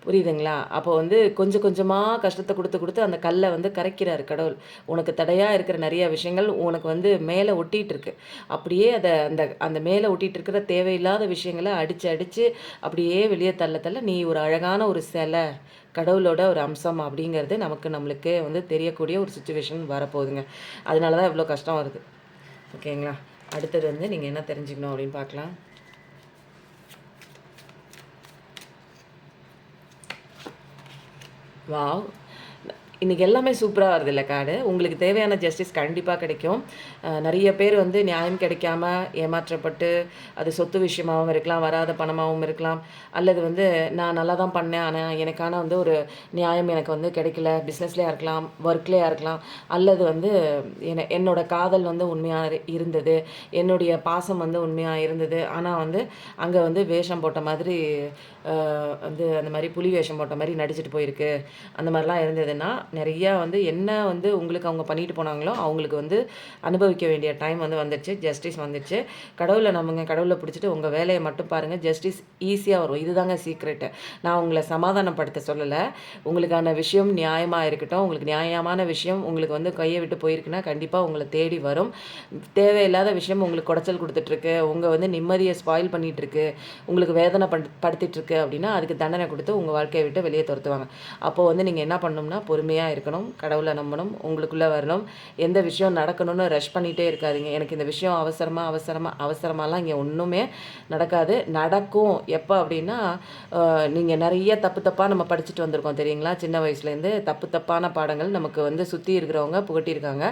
புரியுதுங்களா? அப்போ வந்து கொஞ்சம் கொஞ்சமாக கஷ்டத்தை கொடுத்து அந்த கல்லை வந்து கரைக்கிறாரு கடவுள். உனக்கு தடையாக இருக்கிற நிறைய விஷயங்கள் உனக்கு வந்து மேலே ஒட்டிகிட்டு இருக்கு. அப்படியே அதை அந்த அந்த மேலே ஒட்டிகிட்டு இருக்கிற தேவையில்லாத விஷயங்களை அடித்து அப்படியே வெளியே தள்ள நீ ஒரு அழகான ஒரு சிலை, கடவுளோட ஒரு அம்சம் அப்படிங்கிறது நம்மளுக்கே வந்து தெரியக்கூடிய ஒரு சுச்சுவேஷன் வரப்போகுதுங்க. அதனால தான் இவ்வளோ கஷ்டம் வருது. ஓகேங்களா? அடுத்தது வந்து நீங்கள் என்ன தெரிஞ்சுக்கணும் அப்படின்னு பார்க்கலாம். வாவ்! இன்றைக்கி எல்லாமே சூப்பராக வருது இல்லை கார்டு. உங்களுக்கு தேவையான ஜஸ்டிஸ் கண்டிப்பாக கிடைக்கும். நிறைய பேர் வந்து நியாயம் கிடைக்காம ஏமாற்றப்பட்டு, அது சொத்து விஷயமாகவும் இருக்கலாம், வராத பணமாகவும் இருக்கலாம், அல்லது வந்து நான் நல்லா தான் பண்ணேன், ஆனால் எனக்கான வந்து ஒரு நியாயம் எனக்கு வந்து கிடைக்கல, பிஸ்னஸ்லேயா இருக்கலாம், ஒர்க்லேயா இருக்கலாம், அல்லது வந்து என்னோடய காதல் வந்து உண்மையாக இருந்தது, என்னுடைய பாசம் வந்து உண்மையாக இருந்தது, ஆனால் வந்து அங்கே வந்து வேஷம் போட்ட மாதிரி வந்து அந்த மாதிரி புலி வேஷம் போட்ட மாதிரி நடிச்சிட்டு போயிருக்கு. அந்த மாதிரிலாம் இருந்ததுன்னா நிறையா வந்து என்ன வந்து உங்களுக்கு அவங்க பண்ணிட்டு போனாங்களோ அவங்களுக்கு வந்து அனுபவிக்க வேண்டிய டைம் வந்து வந்துடுச்சு. ஜஸ்டிஸ் வந்துடுச்சு. கடவுளை நம்புங்க. கடவுளை பிடிச்சிட்டு உங்கள் வேலையை மட்டும் பாருங்கள். ஜஸ்டிஸ் ஈஸியாக வரும். இதுதாங்க சீக்ரெட்டு. நான் உங்களை சமாதானப்படுத்த சொல்லலை. உங்களுக்கான விஷயம் நியாயமாக இருக்கட்டும். உங்களுக்கு நியாயமான விஷயம் உங்களுக்கு வந்து கையை விட்டு போயிருக்குன்னா கண்டிப்பாக உங்களை தேடி வரும். தேவையில்லாத விஷயம் உங்களுக்கு குடைச்சல் கொடுத்துட்ருக்கு, உங்கள் வந்து நிம்மதியை ஸ்பாயில் பண்ணிகிட்ருக்கு, உங்களுக்கு வேதனை படுத்திகிட்ருக்கு அப்படின்னா அதுக்கு தண்டனை கொடுத்து உங்கள் வாழ்க்கையை விட்டு வெளியே துரத்துவாங்க. அப்போது வந்து நீங்கள் என்ன பண்ணணும்னா பொறுமையாக இருக்கணும், கடவுளை நம்பணும், உங்களுக்குள்ளே வரணும். எந்த விஷயம் நடக்கணும்னு ரஷ் பண்ணிகிட்டே இருக்காதிங்க. எனக்கு இந்த விஷயம் அவசரமாலாம் இங்கே ஒன்றுமே நடக்காது. நடக்கும் எப்போ அப்படின்னா நீங்கள் நிறைய தப்பாக நம்ம படிச்சுட்டு வந்திருக்கோம் தெரியுங்களா? சின்ன வயசுலேருந்து தப்பான பாடங்கள் நமக்கு வந்து சுற்றி இருக்கிறவங்க புகட்டியிருக்காங்க.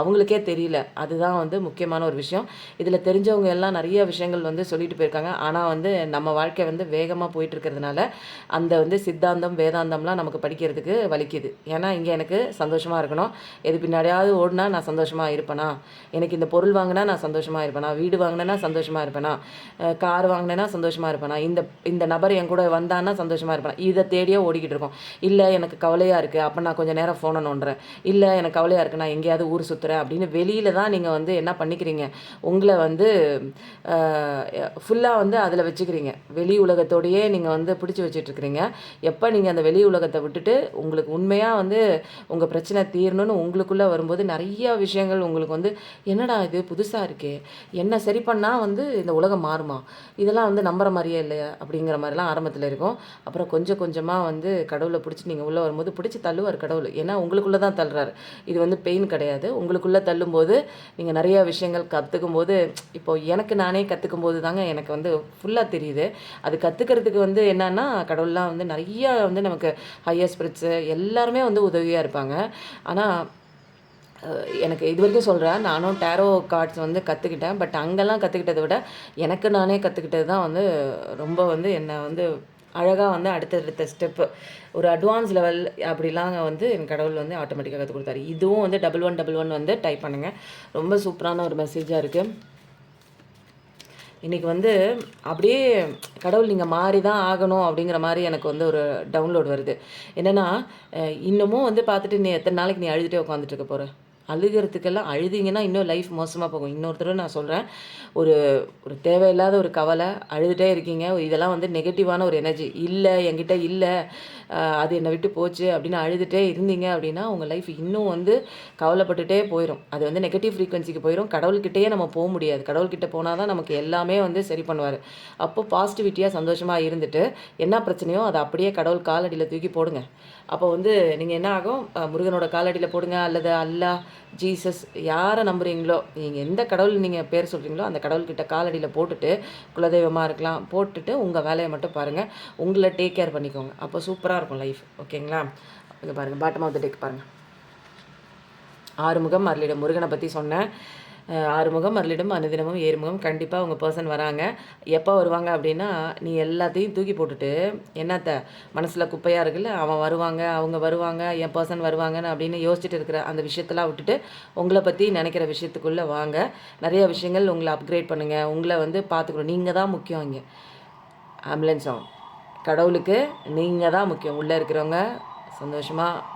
அவங்களுக்கே தெரியல. அதுதான் வந்து முக்கியமான ஒரு விஷயம். இதில் தெரிஞ்சவங்க எல்லாம் நிறைய விஷயங்கள் வந்து சொல்லிட்டு போயிருக்காங்க. ஆனால் வந்து நம்ம வாழ்க்கை வந்து வேகமாக போயிட்டு இருக்கிறதுனால அந்த வந்து சித்தாந்தம் வேதாந்தம்லாம் நமக்கு படிக்கிறதுக்கு வலிக்குது. ஏன்னா இங்கே எனக்கு சந்தோஷமாக இருக்கணும், எது பின்னாடியாவது ஓடினா நான் சந்தோஷமாக இருப்பேனா, எனக்கு இந்த பொருள் வாங்கினா நான் சந்தோஷமாக இருப்பேனா, வீடு வாங்கினேன்னா சந்தோஷமாக இருப்பேனா, கார் வாங்கினேன்னா சந்தோஷமாக இருப்பேனா, இந்த நபர் என் கூட வந்தான்னா சந்தோஷமாக இருப்பேனா, இதை தேடியே ஓடிக்கிட்டு இருக்கோம். இல்லை எனக்கு கவலையாக இருக்குது, அப்போ நான் கொஞ்சம் நேரம் ஃபோனை நோண்டுறேன், இல்லை எனக்கு கவலையாக இருக்குது நான் எங்கேயாவது ஊர் சுற்றுறேன் அப்படின்னு வெளியில் தான் நீங்கள் வந்து என்ன பண்ணிக்கிறீங்க, உங்களை வந்து ஃபுல்லாக வந்து அதில் வச்சுக்கிறீங்க. வெளி உலகத்தோடையே நீங்கள் வந்து பிடிச்சி வச்சிட்ருக்கிறீங்க. எப்போ நீங்கள் அந்த வெளி உலகத்தை விட்டுட்டு உங்களுக்கு உண்மையாக வந்து உங்கள் பிரச்சனை தீரணும்னு உங்களுக்குள்ளே வரும்போது நிறையா விஷயங்கள் உங்களுக்கு வந்து என்னடா இது புதுசாக இருக்கே, என்ன சரி பண்ணால் வந்து இந்த உலகம் மாறுமா, இதெல்லாம் வந்து நம்புற மாதிரியே இல்லையா அப்படிங்கிற மாதிரிலாம் ஆரம்பத்தில் இருக்கும். அப்புறம் கொஞ்சம் கொஞ்சமாக வந்து கடவுளை பிடிச்சி நீங்கள் உள்ளே வரும்போது பிடிச்சி தள்ளுவார் கடவுள். ஏன்னா உங்களுக்குள்ளே தான் தள்ளுறாரு. இது வந்து பெயின் கிடையாது. உங்களுக்குள்ளே தள்ளும்போது நீங்கள் நிறையா விஷயங்கள் கற்றுக்கும் போது, இப்போது எனக்கு நானே கற்றுக்கும் போது தாங்க எனக்கு வந்து ஃபுல்லாக தெரியுது. அது கற்றுக்கிறதுக்கு வந்து என்னன்னா கடவுள்லாம் வந்து நிறையா வந்து நமக்கு ஹையர் ஸ்பிரிட்ஸு எல்லாருமே வந்து உதவியாக இருப்பாங்க. ஆனால் எனக்கு இது வரைக்கும் சொல்கிறேன், நானும் டேரோ கார்ட்ஸ் வந்து கற்றுக்கிட்டேன். பட் அங்கெல்லாம் கற்றுக்கிட்டதை விட எனக்கு நானே கற்றுக்கிட்டது தான் வந்து ரொம்ப வந்து என்னை வந்து அழகாக வந்து அடுத்தடுத்த ஸ்டெப்பு ஒரு அட்வான்ஸ் லெவல் அப்படிலாம் வந்து என் கடவுள் வந்து ஆட்டோமேட்டிக்காக கற்றுக் கொடுத்தாரு. இதுவும் வந்து 1111 வந்து டைப் பண்ணுங்கள். ரொம்ப சூப்பரான ஒரு மெசேஜாக இருக்குது. இன்றைக்கி வந்து அப்படியே கடவுள் நீங்கள் மாறி தான் ஆகணும் அப்படிங்கிற மாதிரி எனக்கு வந்து ஒரு டவுன்லோட் வருது. என்னென்னா இன்னமும் வந்து பார்த்துட்டு நீ எத்தனை நாளைக்கு நீ அழுதுகிட்டே உட்காந்துட்டு இருக்க போகிற, அழுகிறதுக்கெல்லாம் அழுதிங்கன்னா இன்னும் லைஃப் மோசமாக போகும். இன்னொருத்தர நான் சொல்கிறேன், ஒரு ஒரு தேவையில்லாத ஒரு கவலை அழுதுகிட்டே இருக்கீங்க, இதெல்லாம் வந்து நெகட்டிவான ஒரு எனர்ஜி. இல்லை என்கிட்ட இல்லை, அது என்னை விட்டு போச்சு அப்படின்னு அழுதுகிட்டே இருந்தீங்க அப்படின்னா உங்கள் லைஃப் இன்னும் வந்து கவலைப்பட்டுகிட்டே போயிடும். அது வந்து நெகட்டிவ் ஃப்ரீக்வன்சிக்கு போயிடும். கடவுள்கிட்டயே நம்ம போக முடியாது. கடவுள்கிட்ட போனால் தான் நமக்கு எல்லாமே வந்து சரி பண்ணுவார். அப்போது பாசிட்டிவிட்டியாக சந்தோஷமாக இருந்துட்டு என்ன பிரச்சனையோ அதை அப்படியே கடவுள் காலடியில் தூக்கி போடுங்க. அப்போ வந்து நீங்கள் என்ன ஆகும், முருகனோட காலடியில் போடுங்க, அல்லது அல்லாஹ், ஜீசஸ் யாரை நம்புகிறீங்களோ, நீங்கள் எந்த கடவுள் நீங்கள் பேர் சொல்கிறீங்களோ அந்த கடவுள்கிட்ட காலடியில் போட்டுட்டு, குலதெய்வமாக இருக்கலாம், போட்டுட்டு உங்கள் வேலையை மட்டும் பாருங்கள். உங்களை டேக் கேர் பண்ணிக்கோங்க. அப்போ சூப்பராக இருக்கும் லைஃப். ஓகேங்களா? இங்கே பாருங்கள், பாட்டம் ஆஃப் த டேக் பாருங்கள். ஆறுமுகம் அருளிடம் முருகனை பற்றி சொன்னேன். ஆறுமுகம் அருளிடம் அனுதினமும் ஏறுமுகம். கண்டிப்பாக உங்கள் பர்சன் வராங்க. எப்போ வருவாங்க அப்படின்னா, நீ எல்லாத்தையும் தூக்கி போட்டுட்டு என்னத்த மனசில் குப்பையாக இருக்குல்ல, அவன் வருவாங்க, அவங்க வருவாங்க, என் பர்சன் வருவாங்கன்னு அப்படின்னு யோசிச்சுட்டு இருக்கிற அந்த விஷயத்தெல்லாம் விட்டுட்டு உங்களை பற்றி நினைக்கிற விஷயத்துக்குள்ளே வாங்க. நிறைய விஷயங்கள் உங்களை அப்கிரேட் பண்ணுங்கள். உங்களை வந்து பார்த்துக்கணும். நீங்கள் தான் முக்கியம். இங்கே ஆம்புலன்ஸ் ஆகும். கடவுளுக்கு நீங்கள் தான் முக்கியம். உள்ளே இருக்கிறவங்க சந்தோஷமாக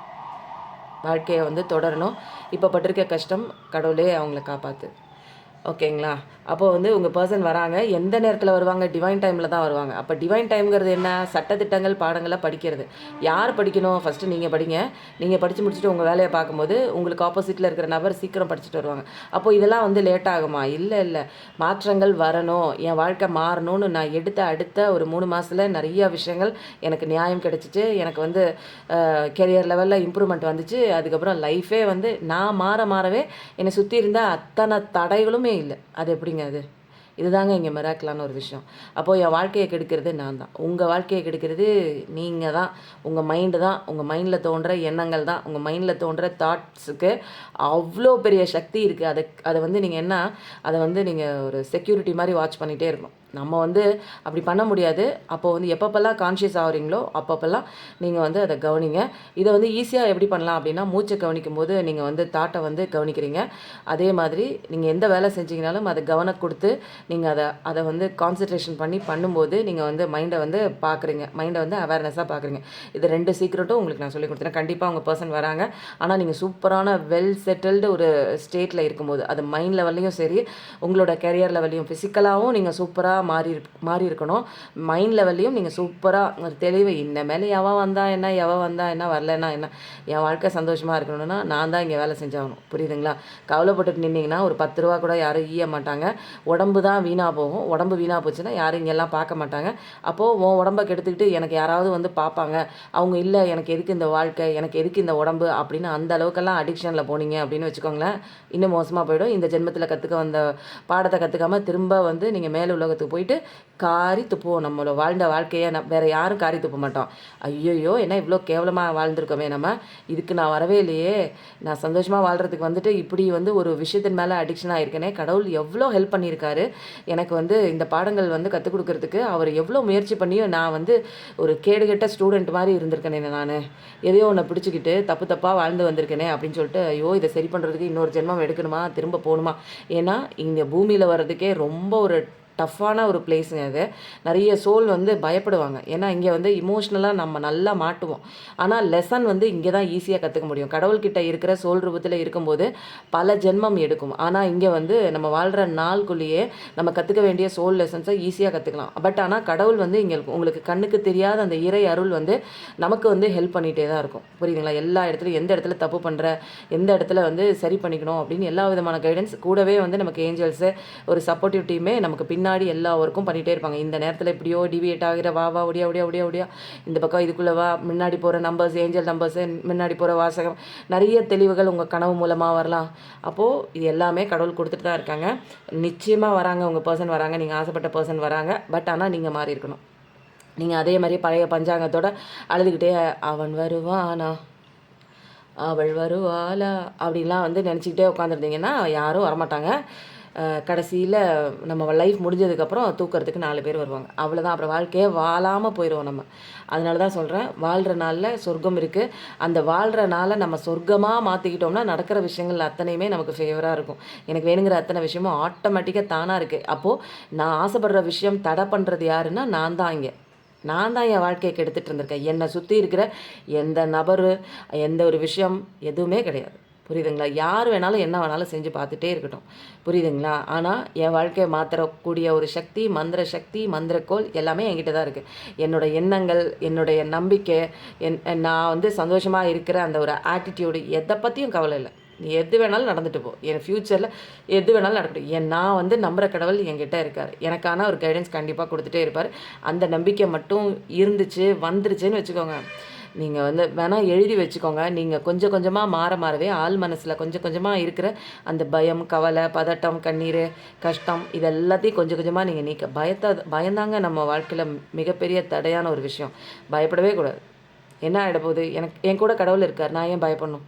வாழ்க்கையை வந்து தொடரணும். இப்போ பட்டிருக்க கஷ்டம் கடவுளே அவங்கள காப்பாற்று. ஓகேங்களா? அப்போ வந்து உங்க பெர்சன் வராங்க. எந்த நேரத்தில வருவாங்க? டிவைன் டைம்ல தான் வருவாங்க. அப்ப டிவைன் டைம்ங்கிறது என்ன? சட்டதிட்டங்கள், பாடங்கள படிக்கிறது. யார் படிக்கணும்? ஃபர்ஸ்ட்டு நீங்க படிங்க. நீங்க படிச்சு முடிச்சுட்டு உங்க வேலைய பார்க்கும்போது, உங்களுக்கு ஆப்போசிட்ல இருக்கிற நபர் சீக்கிரம் படிச்சுட்டு வருவாங்க. அப்போ இதெல்லாம் வந்து லேட் ஆகுமா? இல்ல, இல்ல. மாற்றங்கள் வரணும். என் வாழ்க்கை மாறணும்னு நான் எடுத்த அடுத்த ஒரு 3 மாசத்துல நெறைய விஷயங்கள் எனக்கு நியாயம் கிடைச்சுச்சு. எனக்கு வந்து கெரியர் லெவல்ல இம்ப்ரூவ்மெண்ட் வந்துச்சு. அதுக்கப்புறம் லைஃபே வந்து நான் மாறவே என்னை சுத்தி இருந்த அத்தனை தடைகளுமே இல்ல. அது எப்படிங்க அது? இதுதாங்க இங்கே மிராக்கிளான ஒரு விஷயம். அப்போது என் வாழ்க்கையை கெடுக்கிறது நான் தான். உங்கள் வாழ்க்கையை கெடுக்கிறது நீங்கள் தான். உங்கள் மைண்டு தான். உங்கள் மைண்டில் தோன்ற எண்ணங்கள் தான். உங்கள் மைண்டில் தோன்ற தாட்ஸுக்கு அவ்வளோ பெரிய சக்தி இருக்குது. அதை வந்து நீங்கள் என்ன, அதை வந்து நீங்கள் ஒரு செக்யூரிட்டி மாதிரி வாட்ச் பண்ணிகிட்டே இருக்கணும். நம்ம வந்து அப்படி பண்ண முடியாது. அப்போது வந்து எப்பப்பெல்லாம் கான்ஷியஸ் ஆகுறீங்களோ அப்பப்பெல்லாம் நீங்கள் வந்து அதை கவனிங்க. இதை வந்து ஈஸியாக எப்படி பண்ணலாம் அப்படின்னா, மூச்சை கவனிக்கும் போது நீங்கள் வந்து தாட்டை வந்து கவனிக்கிறீங்க. அதே மாதிரி நீங்கள் எந்த வேலை செஞ்சீங்கனாலும் அதை கவனம் கொடுத்து நீங்கள் அதை வந்து கான்சன்ட்ரேஷன் பண்ணி பண்ணும்போது நீங்கள் வந்து மைண்டை வந்து பார்க்குறீங்க. மைண்டை வந்து அவேர்னஸாக பார்க்குறீங்க. இது 2 சீக்ரெட்டும் உங்களுக்கு நான் சொல்லிக் கொடுத்துறேன். கண்டிப்பாக உங்கள் பர்சன் வராங்க. ஆனால் நீங்கள் சூப்பரான வெல் செட்டில்டு ஒரு ஸ்டேட்டில் இருக்கும்போது, அது மைண்ட் லெவல்லையும் சரி, உங்களோட கெரியர் லெவல்லையும் ஃபிசிக்கலாகவும் நீங்கள் சூப்பராக மாறி இருக்கணும். மைண்ட் லெவல்லையும் நீங்கள் சூப்பராக ஒரு தெளிவு, இனிமேல் எவன் வந்தா என்ன வரலன்னா என்ன, என் வாழ்க்கை சந்தோஷமாக இருக்கணும்னா நான் தான் இங்கே வேலை செஞ்சாகணும். புரியுதுங்களா? கவலைப்பட்டுட்டு நின்னீங்கன்னா ஒரு 10 ரூபா கூட யாரும் ஈய மாட்டாங்க. உடம்பு தான் வீணாக போகும். உடம்பு வீணாக போச்சுன்னா யாரும் இங்கெல்லாம் பார்க்க மாட்டாங்க. அப்போது உன் உடம்பை கெடுத்துக்கிட்டு எனக்கு யாராவது வந்து பார்ப்பாங்க. அவங்க இல்லை எனக்கு எதுக்கு இந்த வாழ்க்கை, எனக்கு எதுக்கு இந்த உடம்பு அப்படின்னு அந்த அளவுக்கெல்லாம் அடிக்ஷனில் போனீங்க அப்படின்னு வச்சுக்கோங்களேன், இன்னும் மோசமாக போயிடும். இந்த ஜென்மத்தில் கற்றுக்க வந்த பாடத்தை கற்றுக்காமல் திரும்ப வந்து நீங்கள் மேலே உலகத்துக்கு போயிட்டு காரி துப்புவோம். நம்மளோட வாழ்ந்த வாழ்க்கையை வேறு யாரும் காரி துப்ப மாட்டோம். ஐயோ என்ன இவ்வளோ கேவலமாக வாழ்ந்துருக்கோமே, நம்ம இதுக்கு நான் வரவே இல்லையே, நான் சந்தோஷமாக வாழ்கிறதுக்கு வந்துட்டு இப்படி வந்து ஒரு விஷயத்தின் மேலே அடிக்ஷனாக இருக்கேனே, கடவுள் எவ்வளோ ஹெல்ப் பண்ணியிருக்காரு எனக்கு வந்து இந்த பாடங்கள் வந்து கற்றுக் கொடுக்கறதுக்கு. அவர் எவ்வளோ முயற்சி பண்ணியும் நான் வந்து ஒரு கேடுகெட்ட ஸ்டூடெண்ட் மாதிரி இருந்திருக்கேனே, நான் எதையோ ஒன்று பிடிச்சிக்கிட்டு தப்பாக வாழ்ந்து வந்திருக்கேனே அப்படின்னு சொல்லிட்டு, ஐயோ இதை சரி பண்ணுறதுக்கு இன்னொரு ஜென்மம் எடுக்கணுமா, திரும்ப போகணுமா. ஏன்னா இங்கே பூமியில் வர்றதுக்கே ரொம்ப ஒரு டஃப்பான ஒரு பிளேஸுங்க அது. நிறைய சோல் வந்து பயப்படுவாங்க. ஏன்னா இங்கே வந்து இமோஷ்னலாக நம்ம நல்லா மாட்டுவோம். ஆனால் லெசன் வந்து இங்கே தான் ஈஸியாக கற்றுக்க முடியும். கடவுள்கிட்ட இருக்கிற சோல் ரூபத்தில் இருக்கும்போது பல ஜென்மம் எடுக்கும். ஆனால் இங்கே வந்து நம்ம வாழ்கிற நாளுக்குள்ளேயே நம்ம கற்றுக்க வேண்டிய சோல் லெசன்ஸை ஈஸியாக கற்றுக்கலாம். பட் ஆனால் கடவுள் வந்து இங்கே உங்களுக்கு கண்ணுக்கு தெரியாத அந்த இறை அருள் வந்து நமக்கு வந்து ஹெல்ப் பண்ணிகிட்டே தான் இருக்கும். புரியுதுங்களா? எல்லா இடத்துலையும் எந்த இடத்துல தப்பு பண்ணுற, எந்த இடத்துல வந்து சரி பண்ணிக்கணும் அப்படின்னு எல்லா விதமான கைடன்ஸ் கூடவே வந்து நமக்கு ஏஞ்சல்ஸு ஒரு சப்போர்ட்டிவ் டீமே நமக்கு பின்னாடி எல்லா ஒர்க்கும் பண்ணிகிட்டே இருப்பாங்க. இந்த நேரத்தில் எப்படியோ டிவியேட் ஆகிற வா ஒடியா இந்த பக்கம் இதுக்குள்ளே வா, முன்னாடி போகிற நம்பர்ஸ், ஏஞ்சல் நம்பர்ஸு, முன்னாடி போகிற வாசகம், நிறைய தெளிவுகள் உங்கள் கனவு மூலமாக வரலாம். அப்போது இது எல்லாமே கடவுள் கொடுத்துட்டு தான் இருக்காங்க. நிச்சயமாக வராங்க, உங்கள் பர்சன் வராங்க, நீங்கள் ஆசைப்பட்ட பர்சன் வராங்க. பட் ஆனால் நீங்கள் மாறி இருக்கணும். நீங்கள் அதே மாதிரி பழைய பஞ்சாங்கத்தோட அழுதுகிட்டே அவன் வருவானா அவள் வருவாளா அப்படின்லாம் வந்து நினச்சிக்கிட்டே உட்காந்துருந்தீங்கன்னா யாரும் வரமாட்டாங்க. கடைசியில் நம்ம லைஃப் முடிஞ்சதுக்கப்புறம் தூக்கிறதுக்கு 4 பேர் வருவாங்க. அவ்வளோதான். அப்புறம் வாழ்க்கையே வாழாமல் போயிடுவோம் நம்ம. அதனால தான் சொல்கிறேன், வாழ்கிற நாளில் சொர்க்கம் இருக்குது. அந்த வாழ்கிற நாளை நம்ம சொர்க்கமாக மாற்றிக்கிட்டோம்னா நடக்கிற விஷயங்கள் அத்தனையுமே நமக்கு ஃபேவராக இருக்கும். எனக்கு வேணுங்கிற அத்தனை விஷயமும் ஆட்டோமேட்டிக்காக தானாக இருக்குது. அப்போது நான் ஆசைப்படுற விஷயம் தடை பண்ணுறது யாருன்னா நான் தான் என் வாழ்க்கையை கெடுத்துட்டு இருந்திருக்கேன். என்னை சுற்றி இருக்கிற எந்த நபர், எந்த ஒரு விஷயம் எதுவுமே கிடையாது. புரியுதுங்களா? யார் வேணாலும் என்ன வேணாலும் செஞ்சு பார்த்துட்டே இருக்கட்டும். புரியுதுங்களா? ஆனால் என் வாழ்க்கையை மாற்றக்கூடிய ஒரு சக்தி, மந்திரக்கோள் எல்லாமே என்கிட்ட தான் இருக்குது. என்னோடய எண்ணங்கள், என்னுடைய நம்பிக்கை, நான் வந்து சந்தோஷமாக இருக்கிற அந்த ஒரு ஆட்டிடியூடு, எதை பற்றியும் கவலை இல்லை. நீ எது வேணாலும் நடந்துட்டு போ. என் ஃப்யூச்சரில் எது வேணாலும் நடக்கட்டும். நான் வந்து நம்புகிற கடவுள் என்கிட்ட இருக்கார். எனக்கான ஒரு கைடன்ஸ் கண்டிப்பாக கொடுத்துட்டே இருப்பார். அந்த நம்பிக்கை மட்டும் வந்துருச்சுன்னு வச்சுக்கோங்க. நீங்கள் வந்து வேணால் எழுதி வச்சுக்கோங்க. நீங்கள் கொஞ்சம் கொஞ்சமாக மாறவே ஆள் மனசில் கொஞ்சம் கொஞ்சமாக இருக்கிற அந்த பயம், கவலை, பதட்டம், கண்ணீர், கஷ்டம் இது எல்லாத்தையும் கொஞ்சம் கொஞ்சமாக நீங்கள் பயந்தாங்க நம்ம வாழ்க்கையில் மிகப்பெரிய தடையான ஒரு விஷயம். பயப்படவே கூடாது. என்ன ஆகிட போகுது? என் கூட கடவுள் இருக்கார், நான் ஏன் பயப்படணும்?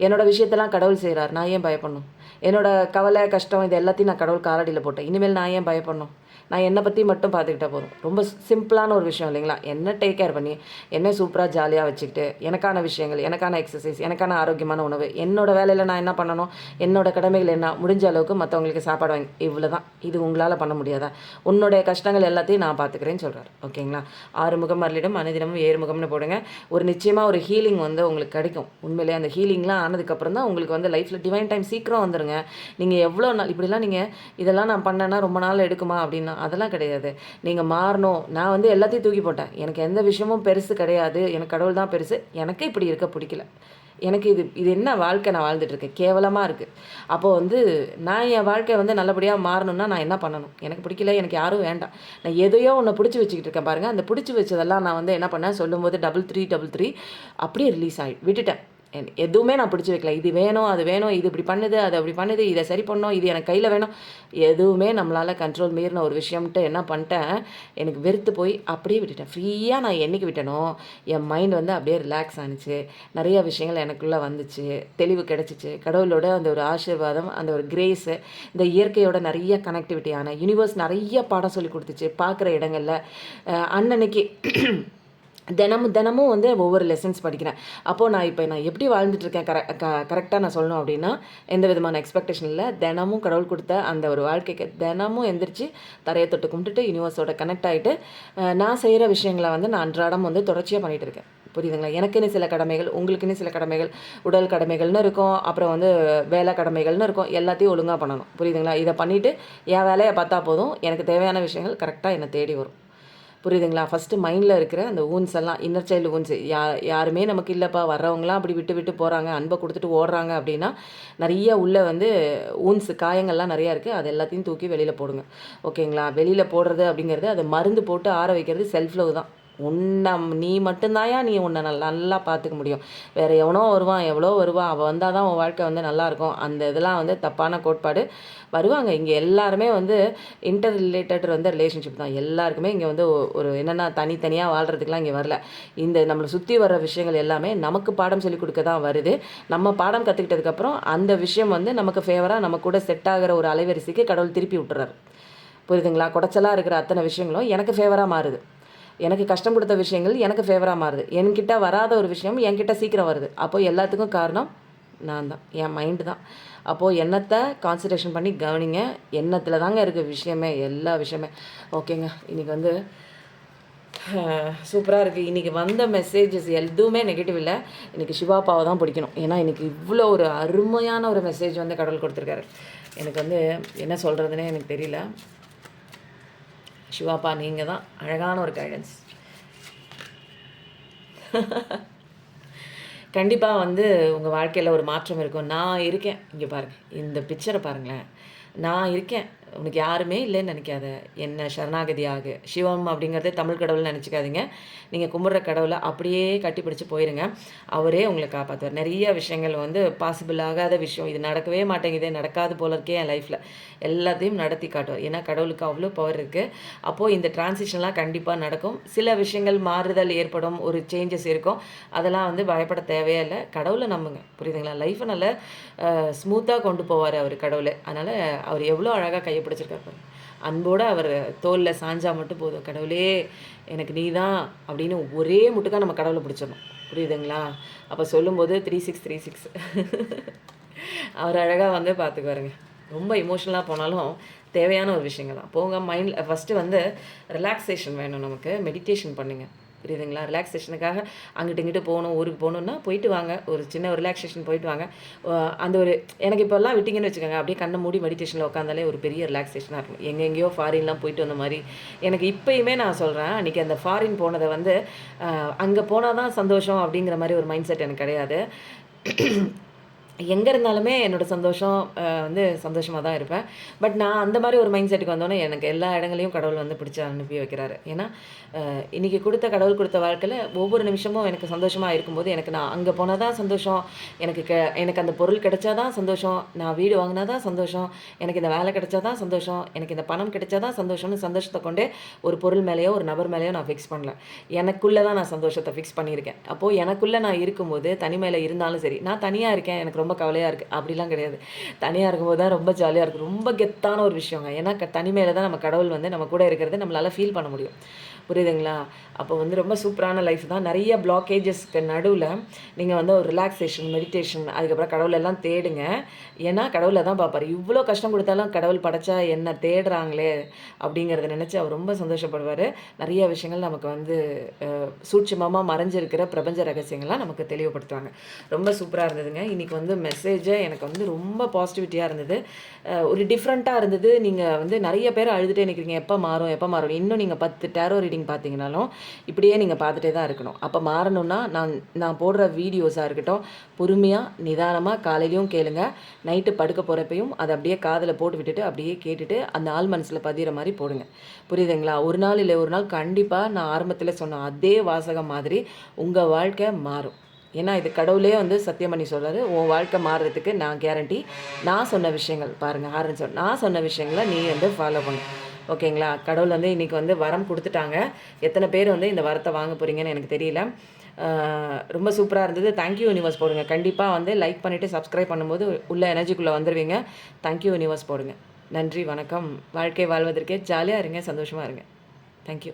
என்னோடய விஷயத்தெல்லாம் கடவுள் செய்கிறார், நான் ஏன் பயப்படணும்? என்னோடய கவலை, கஷ்டம் இது எல்லாத்தையும் நான் கடவுள் காலடியில் போட்டேன், இனிமேல் நான் ஏன் பயப்படணும்? நான் என்னை பற்றி மட்டும் பார்த்துக்கிட்டா போதும். ரொம்ப சிம்பிளான ஒரு விஷயம் இல்லைங்களா? என்ன டேக் கேர் பண்ணி என்ன சூப்பராக ஜாலியாக வச்சுக்கிட்டு எனக்கான விஷயங்கள், எனக்கான எக்ஸசைஸ், எனக்கான ஆரோக்கியமான உணவு, என்னோடய வேலையில் நான் என்ன பண்ணணும், என்னோடய கடமைகள் என்ன, முடிஞ்ச அளவுக்கு மற்றவங்களுக்கு சாப்பாடு வாங்கி இவ்வளோ தான். இது உங்களால் பண்ண முடியாதா? உன்னுடைய கஷ்டங்கள் எல்லாத்தையும் நான் பார்த்துக்கிறேன்னு சொல்கிறார். ஓகேங்களா? 6 முகம் அருளிடும் அனுதினமும் 7 முகம்னு போடுங்க. ஒரு நிச்சயமாக ஒரு ஹீலிங் வந்து உங்களுக்கு கிடைக்கும். உண்மையிலேயே அந்த ஹீலிங்லாம் ஆனதுக்கப்புறம் தான் உங்களுக்கு வந்து லைஃப்பில் டிவைன் டைம் சீக்கிரம் வந்துருங்க. நீங்கள் எவ்வளோ நாள் இப்படிலாம் நீங்கள் இதெல்லாம் நான் பண்ணேன்னா ரொம்ப நாள் எடுக்குமா அப்படின்னா அதெல்லாம் கிடையாது. நீங்கள் மாறணும். நான் வந்து எல்லாத்தையும் தூக்கி போட்டேன். எனக்கு எந்த விஷயமும் பெருசு கிடையாது. எனக்கு கடவுள் தான் பெருசு. எனக்கு இப்படி இருக்க பிடிக்கல. எனக்கு இது என்ன வாழ்க்கை நான் வாழ்ந்துட்டுருக்கேன், கேவலமாக இருக்குது. அப்போது வந்து நான் என் வாழ்க்கை வந்து நல்லபடியாக மாறணும்னா நான் என்ன பண்ணணும்? எனக்கு பிடிக்கல, எனக்கு யாரும் வேண்டாம். நான் எதையோ ஒன்று பிடிச்சி வச்சுக்கிட்டு இருக்கேன் பாருங்கள். அந்த பிடிச்சி வச்சதெல்லாம் நான் வந்து என்ன பண்ணேன், சொல்லும்போது 3333 அப்படியே ரிலீஸ் விட்டுட்டேன். எதுவுமே நான் பிடிச்சி வைக்கல. இது வேணும், அது வேணும், இது இப்படி பண்ணுது, அது அப்படி பண்ணுது, இதை சரி பண்ணணும், இது எனக்கு கையில் வேணும். எதுவுமே நம்மளால் கண்ட்ரோல் மீறின ஒரு விஷயம்ட்டு என்ன பண்ணிட்டேன், எனக்கு வெறுத்து போய் அப்படியே விட்டுட்டேன். ஃப்ரீயாக நான் என்றைக்கு விட்டேனோ என் மைண்ட் வந்து அப்படியே ரிலாக்ஸ் ஆனிச்சு. நிறைய விஷயங்கள் எனக்குள்ளே வந்துச்சு, தெளிவு கிடச்சிச்சு. கடவுளோட அந்த ஒரு ஆசீர்வாதம், அந்த ஒரு கிரேஸு, இந்த இயற்கையோட நிறைய கனெக்டிவிட்டியான யூனிவர்ஸ் நிறைய பாடம் சொல்லி கொடுத்துச்சு. பார்க்குற இடங்களில் அன்னன்னைக்கு தினமும் வந்து ஒவ்வொரு லெசன்ஸ் படிக்கிறேன். அப்போது நான் எப்படி வாழ்ந்துட்டுருக்கேன் கரெக்டாக நான் சொல்லணும் அப்படின்னா, எந்த விதமான எக்ஸ்பெக்டேஷன் இல்லை. தினமும் கடவுள் கொடுத்த அந்த ஒரு வாழ்க்கைக்கு தினமும் எந்திரிச்சு தரையை தொட்டு கும்பிட்டுட்டு யூனிவர்ஸோட கனெக்ட் ஆகிட்டு நான் செய்கிற விஷயங்களை வந்து நான் அன்றாடம் வந்து தொடர்ச்சியாக பண்ணிகிட்டு இருக்கேன். புரியுதுங்களா? எனக்குன்னு சில கடமைகள், உங்களுக்குன்னு சில கடமைகள், உடல் கடமைகள்னு இருக்கும், அப்புறம் வந்து வேலை கடமைகள்னு இருக்கும். எல்லாத்தையும் ஒழுங்காக பண்ணணும். புரியுதுங்களா? இதை பண்ணிவிட்டு என் வேலையை பார்த்தா போதும். எனக்கு தேவையான விஷயங்கள் கரெக்டாக என்னை தேடி வரும். புரியுதுங்களா? ஃபஸ்ட்டு மைண்டில் இருக்கிற அந்த ஊன்ஸ் எல்லாம், இன்னர் சைல்டு ஊன்ஸ் யாருமே நமக்கு இல்லைப்பா, வர்றவங்களாம் அப்படி விட்டு போகிறாங்க, அன்பை கொடுத்துட்டு ஓடுறாங்க அப்படின்னா நிறைய உள்ளே வந்து ஊன்ஸ் காயங்கள்லாம் நிறையா இருக்குது. அது எல்லாத்தையும் தூக்கி வெளியில் போடுங்க. ஓகேங்களா? வெளியில் போடுறது அப்படிங்கிறது அது மருந்து போட்டு ஆற வைக்கிறது செல்ஃப் லவ் தான். நீ மட்டும்தாயா நீ உன்னை நல்லா பார்த்துக்க முடியும். வேறு எவனோ வருவான், எவ்வளோ வருவான், அவள் வந்தால் தான் உன் வாழ்க்கை வந்து நல்லாயிருக்கும். அந்த இதெல்லாம் வந்து தப்பான கோட்பாடு. வருவாங்க இங்கே எல்லாருமே வந்து இன்டர் ரிலேட்டட் வந்து ரிலேஷன்ஷிப் தான். எல்லாருக்குமே இங்கே வந்து ஒரு என்னென்னா தனித்தனியாக வாழ்கிறதுக்கெலாம் இங்கே வரல. இந்த நம்மளை சுற்றி வர விஷயங்கள் எல்லாமே நமக்கு பாடம் சொல்லிக் கொடுக்க தான் வருது. நம்ம பாடம் கற்றுக்கிட்டதுக்கப்புறம் அந்த விஷயம் வந்து நமக்கு ஃபேவராக நம்ம கூட செட் ஆகிற ஒரு அலைவரிசைக்கு கடவுள் திருப்பி விட்டுறாரு. புரியுதுங்களா? குடைச்சலாக இருக்கிற அத்தனை விஷயங்களும் எனக்கு ஃபேவராக மாறுது. எனக்கு கஷ்டம் கொடுத்த விஷயங்கள் எனக்கு ஃபேவராக மாறுது. என்கிட்ட வராத ஒரு விஷயம் என்கிட்ட சீக்கிரம் வருது. அப்போது எல்லாத்துக்கும் காரணம் நான் தான், என் மைண்டு தான். அப்போது எண்ணத்தை கான்சன்ட்ரேஷன் பண்ணி கவனிங்க. எண்ணத்தில் தாங்க இருக்குது விஷயமே, எல்லா விஷயமே. ஓகேங்க, இன்றைக்கி வந்து சூப்பராக இருக்குது. இன்றைக்கி வந்த மெசேஜஸ் எதுவுமே நெகட்டிவ் இல்லை. இன்றைக்கி சிவாப்பாவை தான் பிடிக்கணும். ஏன்னா இன்றைக்கி இவ்வளோ ஒரு அருமையான ஒரு மெசேஜ் வந்து கடவுள் கொடுத்துருக்காரு. எனக்கு வந்து என்ன சொல்கிறதுனே எனக்கு தெரியல. சிவாப்பா, நீங்கள் தான் அழகான ஒரு கைடன்ஸ். கண்டிப்பாக வந்து உங்கள் வாழ்க்கையில் ஒரு மாற்றம் இருக்கும். நான் இருக்கேன். இங்கே பாருங்கள், இந்த பிக்சரை பாருங்களேன். நான் இருக்கேன். உனக்கு யாருமே இல்லைன்னு நினைக்காத. என்ன சரணாகதி ஆகு. சிவம் அப்படிங்கிறது தமிழ் கடவுள்னு நினச்சிக்காதீங்க. நீங்கள் கும்பிட்ற கடவுளை அப்படியே கட்டி பிடிச்சி போயிருங்க. அவரே உங்களை காப்பாற்றுவார். நிறைய விஷயங்கள் வந்து பாசிபிள் ஆகாத விஷயம், இது நடக்கவே மாட்டேங்குதே, நடக்காது போல இருக்கே என் லைஃப்பில், எல்லாத்தையும் நடத்தி காட்டுவார். ஏன்னா கடவுளுக்கு அவ்வளோ பவர் இருக்குது. அப்போது இந்த டிரான்சிஷன்லாம் கண்டிப்பாக நடக்கும். சில விஷயங்கள் மாறுதல் ஏற்படும், ஒரு சேஞ்சஸ் இருக்கும். அதெல்லாம் வந்து பயப்பட தேவையே இல்லை. கடவுளை நம்புங்க. புரியுதுங்களா? லைஃப்பை நல்ல ஸ்மூத்தாக கொண்டு போவார் அவர் கடவுளை. அதனால் அவர் எவ்வளோ அழகாக கையை பிடிச்சிருக்காரு. அன்போடு அவர் தோளில் சாஞ்சா மட்டும் போதும். கடவுளே எனக்கு நீ தான் அப்படின்னு ஒரே முட்டுக்காக நம்ம கடவுளை பிடிச்சிடணும். புரியுதுங்களா? அப்போ சொல்லும்போது 3636 அவர் அழகாக வந்து பார்த்துக்குவாருங்க. ரொம்ப இமோஷனலாக போனாலும் தேவையான ஒரு விஷயங்கள் தான். போங்க, மைண்டில் ஃபஸ்ட்டு வந்து ரிலாக்ஸேஷன் வேணும் நமக்கு. மெடிடேஷன் பண்ணுங்கள். புரியுதுங்களா? ரிலாக்ஸேஷனுக்காக அங்கிட்டு இங்கிட்டு போகணும், ஊருக்கு போகணுன்னா போயிட்டு வாங்க. ஒரு சின்ன ரிலாக்ஸேஷன் போயிட்டு வாங்க. அந்த ஒரு எனக்கு இப்போல்லாம் விட்டிங்கன்னு வச்சுக்கோங்க, அப்படியே கண்ணை மூடி மெடிடேஷனில் உட்காந்தாலே ஒரு பெரிய ரிலாக்ஸேஷனாக இருக்கும். எங்கெங்கேயோ ஃபாரின்லாம் போயிட்டு வந்த மாதிரி எனக்கு இப்போயுமே நான் சொல்கிறேன். அன்றைக்கி அந்த ஃபாரின் போனதை வந்து அங்கே போனால் தான் சந்தோஷம் அப்படிங்கிற மாதிரி ஒரு மைண்ட் செட் எனக்கு கிடையாது. எங்கே இருந்தாலுமே என்னோடய சந்தோஷம் வந்து சந்தோஷமாக தான் இருப்பேன். பட் நான் அந்த மாதிரி ஒரு மைண்ட் செட்டுக்கு வந்தோன்னே எனக்கு எல்லா இடங்களையும் கடவுள் வந்து பிடிச்சி அனுப்பி வைக்கிறாரு. ஏன்னா இன்றைக்கி கடவுள் கொடுத்த வாழ்க்கையில் ஒவ்வொரு நிமிஷமும் எனக்கு சந்தோஷமாக இருக்கும்போது எனக்கு நான் அங்கே போனால் தான் சந்தோஷம், எனக்கு அந்த பொருள் கிடைச்சா தான் சந்தோஷம், நான் வீடு வாங்கினா தான் சந்தோஷம், எனக்கு இந்த வேலை கிடைச்சா தான் சந்தோஷம், எனக்கு இந்த பணம் கிடைச்சா தான் சந்தோஷம்னு சந்தோஷத்தை கொண்டே ஒரு பொருள் மேலேயோ ஒரு நபர் மேலேயோ நான் ஃபிக்ஸ் பண்ணல. எனக்குள்ளே தான் நான் சந்தோஷத்தை ஃபிக்ஸ் பண்ணியிருக்கேன். அப்போது எனக்குள்ளே நான் இருக்கும்போது தனிமையில் இருந்தாலும் சரி, நான் தனியாக இருக்கேன், எனக்கு ரொம்ப ரொம்ப கவலையாக இருக்குது அப்படிலாம் கிடையாது. தனியாக இருக்கும்போது தான் ரொம்ப ஜாலியாக இருக்கும். ரொம்ப கெத்தான ஒரு விஷயங்க. ஏன்னா தனிமையில தான் நம்ம கடவுள் வந்து நம்ம கூட இருக்கிறத நம்மளால் ஃபீல் பண்ண முடியும். புரியுதுங்களா? அப்போ வந்து ரொம்ப சூப்பரான லைஃப் தான். நிறைய பிளாக்கேஜஸ்க்கு நடுவில் நீங்கள் வந்து ஒரு ரிலாக்ஸேஷன், மெடிடேஷன் அதுக்கப்புறம் கடவுளெல்லாம் தேடுங்க. ஏன்னா கடவுளை தான் பார்ப்பாரு. இவ்வளோ கஷ்டம் கொடுத்தாலும் கடவுள் படைச்சா என்ன தேடுறாங்களே அப்படிங்கிறத நினச்சி அவர் ரொம்ப சந்தோஷப்படுவார். நிறைய விஷயங்கள் நமக்கு வந்து சூட்சுமமாக மறைஞ்சிருக்கிற பிரபஞ்ச ரகசியங்கள்லாம் நமக்கு தெளிவுபடுத்துவாங்க. ரொம்ப சூப்பராக இருந்ததுங்க. இன்றைக்கி வந்து மெசேஜை எனக்கு வந்து ரொம்ப பாசிட்டிவிட்டியாக இருந்தது. ஒரு டிஃப்ரெண்ட்டாக இருந்தது. நீங்கள் வந்து நிறைய பேர் அழுதுகிட்டே நிற்கிறீங்க, எப்போ மாறும் எப்போ மாறும். இன்னும் நீங்கள் 10 டேரோ ரீடிங் பார்த்தீங்கனாலும் இப்படியே நீங்கள் பார்த்துட்டே தான் இருக்கணும். அப்போ மாறணும்னா நான் போடுற வீடியோஸாக இருக்கட்டும், பொறுமையாக நிதானமாக காலையிலையும் கேளுங்க, நைட்டு படுக்க போகிறப்பையும் அதை அப்படியே காதில் போட்டு விட்டுட்டு அப்படியே கேட்டுட்டு அந்த ஆள் மனசில் பதிகிற மாதிரி போடுங்க. புரியுதுங்களா? ஒரு நாள் இல்லை ஒரு நாள் கண்டிப்பாக நான் ஆரம்பத்தில் சொன்ன அதே வாசகம் மாதிரி உங்கள் வாழ்க்கை மாறும். ஏன்னா இது கடவுளே வந்து சத்தியம் பண்ணி சொல்கிறாரு, உன் வாழ்க்கை மாறுறதுக்கு நான் கேரண்டி. நான் சொன்ன விஷயங்கள் பாருங்கள், ஆரம்பிச்சோம் நான் சொன்ன விஷயங்களை நீ வந்து ஃபாலோ பண்ணு. ஓகேங்களா? கடவுள் வந்து இன்றைக்கி வந்து வரம் கொடுத்துட்டாங்க. எத்தனை பேர் வந்து இந்த வரத்தை வாங்க போகிறீங்கன்னு எனக்கு தெரியல. ரொம்ப சூப்பராக இருந்தது. தேங்க்யூ யூனிவர்ஸ் போடுங்க. கண்டிப்பாக வந்து லைக் பண்ணிவிட்டு சப்ஸ்கிரைப் பண்ணும்போது உள்ள எனர்ஜிக்குள்ளே வந்துடுவீங்க. தேங்க்யூ யூனிவர்ஸ் போடுங்க. நன்றி, வணக்கம். வாழ்க்கை வாழ்வதற்கே ஜாலியாக இருங்க, சந்தோஷமாக இருங்க. தேங்க்யூ.